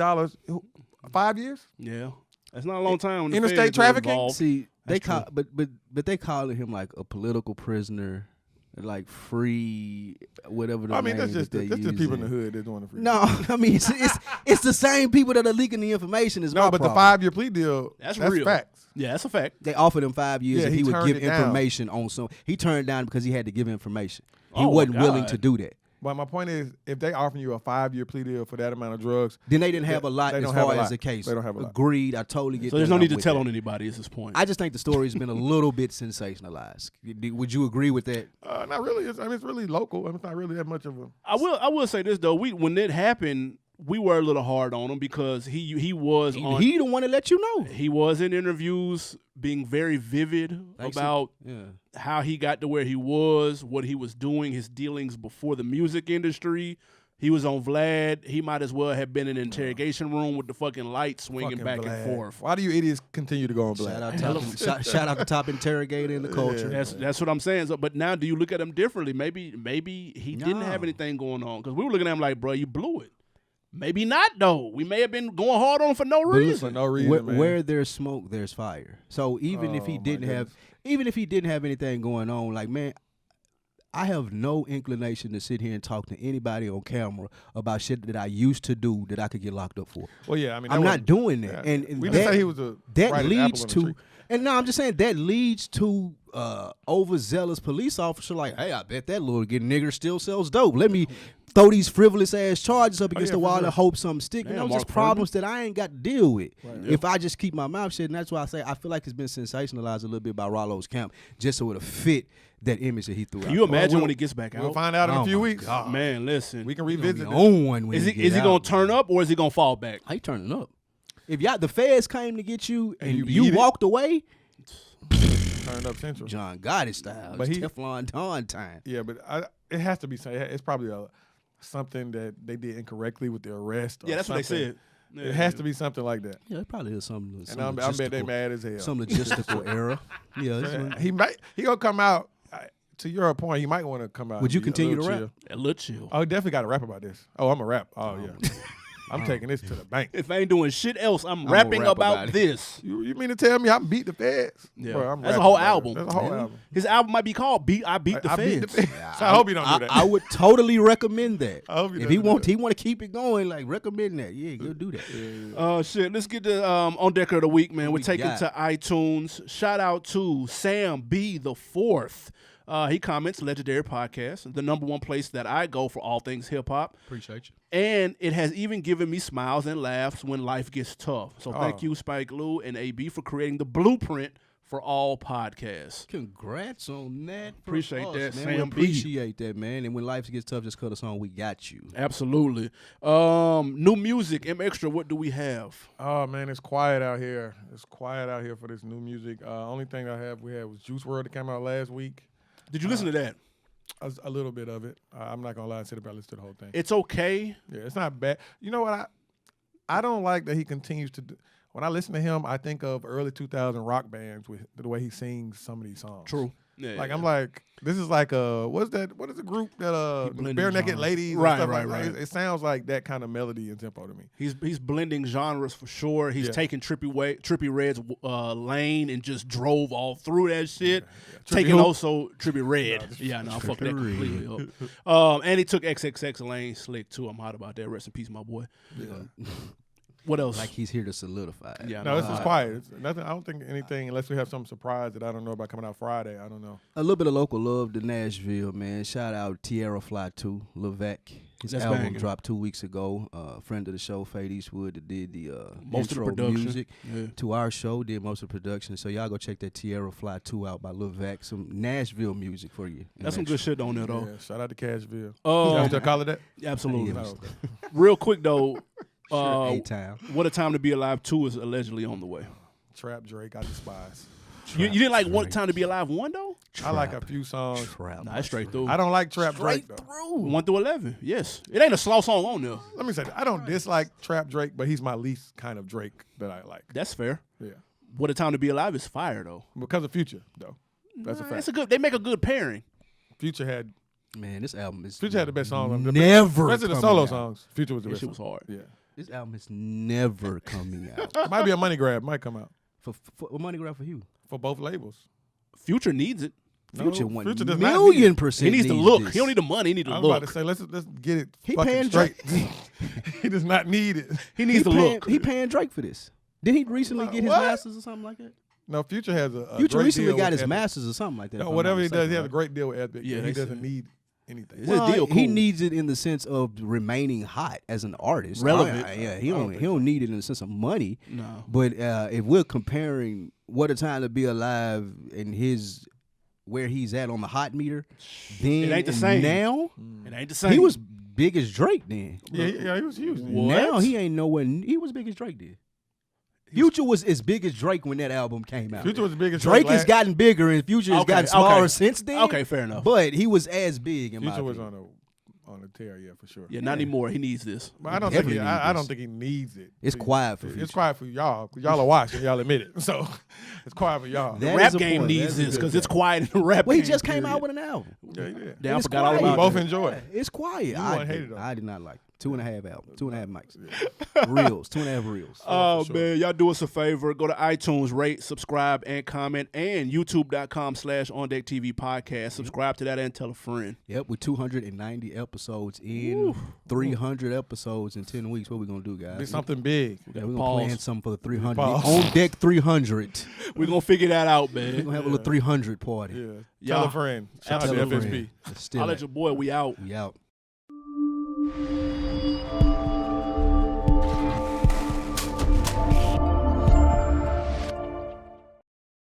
Speaker 3: 5 years?
Speaker 1: Yeah. That's not a long time. When the
Speaker 3: Interstate
Speaker 1: feds are
Speaker 3: trafficking?
Speaker 1: involved.
Speaker 2: See, they
Speaker 1: That's
Speaker 2: call,
Speaker 1: true.
Speaker 2: but they calling him like a political prisoner, like free, whatever.
Speaker 3: I mean,
Speaker 2: name
Speaker 3: that's just
Speaker 2: that
Speaker 3: the
Speaker 2: they
Speaker 3: people in the
Speaker 2: using.
Speaker 3: hood that doing it for you.
Speaker 2: No, I mean it's the same people that are leaking the information. Is
Speaker 3: No,
Speaker 2: my
Speaker 3: but
Speaker 2: problem.
Speaker 3: the 5-year plea deal,
Speaker 1: That's
Speaker 3: that's
Speaker 1: real.
Speaker 3: facts.
Speaker 1: Yeah, that's a fact.
Speaker 2: They offered him 5 years
Speaker 3: Yeah,
Speaker 2: if
Speaker 3: he
Speaker 2: he would
Speaker 3: turned
Speaker 2: give
Speaker 3: it down.
Speaker 2: information on some. He turned down because he had to give information. He
Speaker 1: Oh,
Speaker 2: wasn't
Speaker 1: my
Speaker 2: willing
Speaker 1: God.
Speaker 2: to do that.
Speaker 3: But my point is, if they offering you a 5-year plea deal for that amount of drugs,
Speaker 2: Then they didn't have a lot
Speaker 3: They
Speaker 2: as
Speaker 3: don't have
Speaker 2: far
Speaker 3: a
Speaker 2: as
Speaker 3: lot.
Speaker 2: the case.
Speaker 3: They don't have a lot.
Speaker 2: Agreed. I totally get
Speaker 1: So there's
Speaker 2: that.
Speaker 1: no need
Speaker 2: I'm
Speaker 1: to
Speaker 2: with
Speaker 1: tell
Speaker 2: that.
Speaker 1: on anybody at this point.
Speaker 2: I just think the story's been a little bit sensationalized. Would you agree with that?
Speaker 3: not really. It's really local. It's not really that much of a.
Speaker 1: I will say this though. When it happened, we were a little hard on him because he was on.
Speaker 2: He the one to let you know.
Speaker 1: He was in interviews being very vivid about
Speaker 2: Yeah.
Speaker 1: how he got to where he was, what he was doing, his dealings before the music industry. He was on Vlad. He might as well have been in an interrogation room with the fucking light swinging
Speaker 3: Fucking
Speaker 1: back
Speaker 3: Vlad.
Speaker 1: and forth.
Speaker 3: Why do you idiots continue to go on
Speaker 2: Shout
Speaker 3: Vlad?
Speaker 2: out, shout out the top interrogator in the culture.
Speaker 1: That's what I'm saying. So, but now, do you look at him differently? Maybe he didn't have anything going on because we were looking at him like, bro, you blew it. Maybe not though. We may have been going hard on him for no
Speaker 3: For
Speaker 1: reason.
Speaker 3: no reason, man.
Speaker 2: Where there's smoke, there's fire. So even if he
Speaker 3: Oh,
Speaker 2: didn't
Speaker 3: my
Speaker 2: have, anything going on, like man, I have no inclination to sit here and talk to anybody on camera about shit that I used to do that I could get locked up for.
Speaker 3: Well, yeah, I mean,
Speaker 2: I'm not doing that.
Speaker 3: Yeah,
Speaker 2: and
Speaker 3: we
Speaker 2: that,
Speaker 3: just say he was a
Speaker 2: that
Speaker 3: right
Speaker 2: leads
Speaker 3: apple on the
Speaker 2: to,
Speaker 3: tree.
Speaker 2: and no, I'm just saying that leads to overzealous police officer like, hey, I bet that little nigger still sells dope. Let me throw these frivolous ass charges up against the wall and hope something stick.
Speaker 1: Damn,
Speaker 2: Those
Speaker 1: Mark
Speaker 2: just problems that I ain't got to deal with if I just keep my mouth shut. And that's why I say I feel like it's been sensationalized a little bit by Rollo's camp, just so it'll fit that image that he threw out.
Speaker 1: Can you imagine when he gets back out?
Speaker 3: We'll find out in a few weeks.
Speaker 1: Man, listen.
Speaker 3: We can revisit this.
Speaker 2: Own one when
Speaker 1: Is he
Speaker 2: get
Speaker 1: going
Speaker 2: out.
Speaker 1: to turn up or is he going to fall back?
Speaker 2: How you turning up? If the feds came to get you and
Speaker 3: you
Speaker 2: you
Speaker 3: beat it?
Speaker 2: walked away,
Speaker 3: Turned up central.
Speaker 2: John Gotti style,
Speaker 3: But
Speaker 2: it's
Speaker 3: he-
Speaker 2: Teflon Don time.
Speaker 3: Yeah, but it has to be it's probably something that they did incorrectly with the arrest. Or
Speaker 1: Yeah, that's what they
Speaker 3: something.
Speaker 1: said.
Speaker 3: It has to be something like that.
Speaker 2: Yeah, it probably is some
Speaker 3: And I bet they mad as hell.
Speaker 2: some logistical error. Yeah, it's-
Speaker 3: He gonna come out. To your point, he might want to come out.
Speaker 2: Would you
Speaker 3: and be a
Speaker 2: continue to
Speaker 3: little
Speaker 2: rap?
Speaker 3: chill.
Speaker 1: A little chill.
Speaker 3: Oh, he definitely got to rap about this. Oh, I'm a rap. Oh yeah, I'm taking this to the bank.
Speaker 1: If I ain't doing shit else, I'm
Speaker 2: gonna
Speaker 1: rapping
Speaker 2: rap
Speaker 1: about
Speaker 2: about it.
Speaker 1: this.
Speaker 3: You mean to tell me I beat the feds?
Speaker 1: Yeah.
Speaker 3: Bro, I'm
Speaker 1: That's a
Speaker 3: rapping
Speaker 1: whole
Speaker 3: about it.
Speaker 1: album.
Speaker 3: That's a whole
Speaker 1: Yeah.
Speaker 3: album.
Speaker 1: His album might be called "I Beat the
Speaker 3: I beat
Speaker 1: Feds."
Speaker 3: the feds. So I hope you don't do that.
Speaker 2: I would totally recommend that.
Speaker 3: I hope he
Speaker 2: If he
Speaker 3: doesn't do
Speaker 2: want
Speaker 3: that.
Speaker 2: he want to keep it going, like recommend that. Yeah, go do that.
Speaker 1: Shit. Let's get the on Decker of the week, man. We're
Speaker 2: we
Speaker 1: taking
Speaker 2: got?
Speaker 1: to iTunes. Shout out to Sam B. the Fourth. He comments, legendary podcast, the number one place that I go for all things hip hop.
Speaker 2: Appreciate you.
Speaker 1: And it has even given me smiles and laughs when life gets tough. So thank
Speaker 3: Oh.
Speaker 1: you, Spike Lee and AB, for creating the blueprint for all podcasts.
Speaker 2: Congrats on that. for
Speaker 1: Appreciate
Speaker 2: us,
Speaker 1: that,
Speaker 2: man.
Speaker 1: Sam
Speaker 2: We
Speaker 1: B.
Speaker 2: appreciate that, man. And when life gets tough, just cut us on. We got you.
Speaker 1: Absolutely. New music, M Extra, what do we have?
Speaker 3: Oh man, it's quiet out here. It's quiet out here for this new music. Only thing we had was Juice WRLD that came out last week.
Speaker 1: Did you listen to that?
Speaker 3: A little bit of it. I'm not gonna lie and sit about listen to the whole thing.
Speaker 1: It's okay.
Speaker 3: Yeah, it's not bad. You know what? I don't like that he continues to do. When I listen to him, I think of early 2000 rock bands with the way he sings some of these songs.
Speaker 1: True. Yeah,
Speaker 3: Like
Speaker 1: yeah.
Speaker 3: I'm like, this is like what is the group that
Speaker 1: blending
Speaker 3: bare naked
Speaker 1: genres.
Speaker 3: ladies and
Speaker 1: Right,
Speaker 3: stuff
Speaker 1: right,
Speaker 3: like that.
Speaker 1: right.
Speaker 3: It sounds like that kind of melody and tempo to me.
Speaker 1: He's blending genres for sure. He's
Speaker 3: Yeah.
Speaker 1: taking Trippie Red's lane and just drove all through that shit.
Speaker 3: Trippie
Speaker 1: Taking
Speaker 3: who?
Speaker 1: also Trippie Red. I fucked that completely up. And he took XXX lane slick too. I'm hot about that. Rest in peace, my boy.
Speaker 3: Yeah.
Speaker 1: What else?
Speaker 2: Like he's here to solidify it.
Speaker 1: Yeah,
Speaker 3: No, it's
Speaker 1: no,
Speaker 3: just quiet. It's nothing. I don't think anything unless we have some surprise that I don't know about coming out Friday. I don't know.
Speaker 2: A little bit of local love to Nashville, man. Shout out Tierra Fly 2, Levesque. His
Speaker 1: That's
Speaker 2: album
Speaker 1: banging.
Speaker 2: dropped 2 weeks ago. Friend of the show, Fade Eastwood, that did the
Speaker 1: Most of the
Speaker 2: intro
Speaker 1: production.
Speaker 2: music
Speaker 1: Yeah.
Speaker 2: to our show, did most of the production. So y'all go check that Tierra Fly 2 out by Levesque. Some Nashville music for you.
Speaker 1: That's some good shit on there though.
Speaker 3: Yeah, shout out to Cashville.
Speaker 1: Oh,
Speaker 3: Y'all still call it that?
Speaker 1: absolutely.
Speaker 2: Yeah.
Speaker 3: No.
Speaker 1: Real quick though,
Speaker 2: Sure, A-Town.
Speaker 1: What a Time to Be Alive 2 is allegedly on the way.
Speaker 3: Trap Drake, I despise.
Speaker 1: You didn't like What a Time to Be Alive 1 though?
Speaker 3: I like a few songs.
Speaker 2: Trap.
Speaker 1: Nah, it's straight through.
Speaker 3: I don't like Trap
Speaker 2: Straight
Speaker 3: Drake though.
Speaker 2: through.
Speaker 1: 1 through 11. Yes, it ain't a slow song on there.
Speaker 3: Let me say that. I don't dislike Trap Drake, but he's my least kind of Drake that I like.
Speaker 1: That's fair.
Speaker 3: Yeah.
Speaker 1: What a Time to Be Alive is fire though.
Speaker 3: Because of Future, though. That's a
Speaker 1: Nah,
Speaker 3: fact.
Speaker 1: it's a good. They make a good pairing.
Speaker 3: Future had
Speaker 2: Man, this album is
Speaker 3: the best song on
Speaker 2: never
Speaker 3: the rest of the
Speaker 2: coming
Speaker 3: solo
Speaker 2: out.
Speaker 3: songs. Future was the
Speaker 1: That
Speaker 3: best.
Speaker 1: shit was
Speaker 3: song.
Speaker 1: hard.
Speaker 3: Yeah.
Speaker 2: This album is never coming out.
Speaker 3: It might be a money grab. Might come out
Speaker 2: For money grab for you.
Speaker 3: for both labels.
Speaker 1: Future needs it.
Speaker 2: Future
Speaker 3: No,
Speaker 2: 1
Speaker 3: Future does not
Speaker 2: million
Speaker 3: need
Speaker 2: percent
Speaker 1: He needs the
Speaker 2: needs
Speaker 1: look.
Speaker 2: this.
Speaker 1: He don't need the money. He needs the
Speaker 3: I was about
Speaker 1: look.
Speaker 3: to say let's get it
Speaker 2: He
Speaker 3: fucking
Speaker 2: paying
Speaker 3: straight. he does not need it.
Speaker 1: He needs the
Speaker 2: paying,
Speaker 1: look.
Speaker 2: He paying Drake for this. Did he recently get his
Speaker 3: What?
Speaker 2: masters or something like that?
Speaker 3: No, Future has a
Speaker 2: Future
Speaker 3: great
Speaker 2: recently
Speaker 3: deal
Speaker 2: got
Speaker 3: with
Speaker 2: his
Speaker 3: Epic.
Speaker 2: masters or something like that. if
Speaker 3: No,
Speaker 2: I'm
Speaker 3: whatever
Speaker 2: not
Speaker 3: he does, he
Speaker 2: mistaken,
Speaker 3: has a great deal with Epic.
Speaker 1: Yeah,
Speaker 3: Yeah,
Speaker 1: they
Speaker 3: he doesn't
Speaker 1: said-
Speaker 3: need anything.
Speaker 1: Is it deal
Speaker 2: He
Speaker 1: cool?
Speaker 2: needs it in the sense of remaining hot as an artist.
Speaker 1: Relevant.
Speaker 2: Yeah, he don't need it in the sense of money.
Speaker 1: No.
Speaker 2: But if we're comparing What a Time to Be Alive and his where he's at on the hot meter, then
Speaker 1: It ain't the
Speaker 2: and
Speaker 1: same.
Speaker 2: now
Speaker 1: It ain't the same.
Speaker 2: he was big as Drake then.
Speaker 3: Yeah, he was huge. then.
Speaker 1: What?
Speaker 2: Now he ain't nowhere. He was big as Drake did. Future was as big as Drake when that album came out.
Speaker 3: Future was the biggest.
Speaker 2: Drake has gotten bigger and Future has
Speaker 1: Okay,
Speaker 2: gotten smaller
Speaker 1: okay.
Speaker 2: since then.
Speaker 1: Okay, fair enough.
Speaker 2: But he was as big in my
Speaker 3: Future was
Speaker 2: opinion.
Speaker 3: on a tear, yeah, for sure.
Speaker 1: Yeah, not anymore. He needs this.
Speaker 3: But I don't think
Speaker 2: definitely need
Speaker 3: I
Speaker 2: this.
Speaker 3: don't think he needs it.
Speaker 2: It's quiet for Future.
Speaker 3: It's quiet for y'all. 'Cause y'all are watching. Y'all admit it. So it's quiet for y'all.
Speaker 2: That
Speaker 1: Rap
Speaker 2: is a
Speaker 1: game
Speaker 2: point.
Speaker 1: needs
Speaker 2: That's a
Speaker 1: this
Speaker 2: good
Speaker 1: because
Speaker 2: point.
Speaker 1: it's quiet in the rap
Speaker 2: Well, he
Speaker 1: game,
Speaker 2: just came out
Speaker 1: period.
Speaker 2: with an album.
Speaker 3: Yeah, he did.
Speaker 1: Damn, I
Speaker 2: It's
Speaker 1: forgot all
Speaker 2: quiet.
Speaker 3: We
Speaker 1: about
Speaker 3: both
Speaker 1: that.
Speaker 3: enjoy it.
Speaker 2: It's quiet.
Speaker 3: You wouldn't hate it, though.
Speaker 2: I did not like it. 2.5 albums, 2.5 mics, reels, 2.5 reels.
Speaker 1: Oh,
Speaker 3: sure.
Speaker 1: man, y'all do us a favor. Go to iTunes, rate, subscribe, and comment, and youtube.com/OndeckTV podcast. Subscribe to that and tell a friend.
Speaker 2: Yep, with 290 episodes in, 300 episodes in 10 weeks. What we going to do, guys?
Speaker 3: Be something big.
Speaker 2: We're going to
Speaker 1: Pause.
Speaker 2: plan something for the 300.
Speaker 3: Pause.
Speaker 2: On deck 300.
Speaker 1: We're going to figure that out,
Speaker 2: We're
Speaker 1: man.
Speaker 2: going to have a little 300 party.
Speaker 3: Yeah.
Speaker 1: Yeah.
Speaker 3: Tell a friend. Shout out to
Speaker 2: Tell a
Speaker 3: FSB.
Speaker 2: friend. Let's steal
Speaker 1: I'll
Speaker 2: it.
Speaker 1: let your boy. We out.
Speaker 2: We out.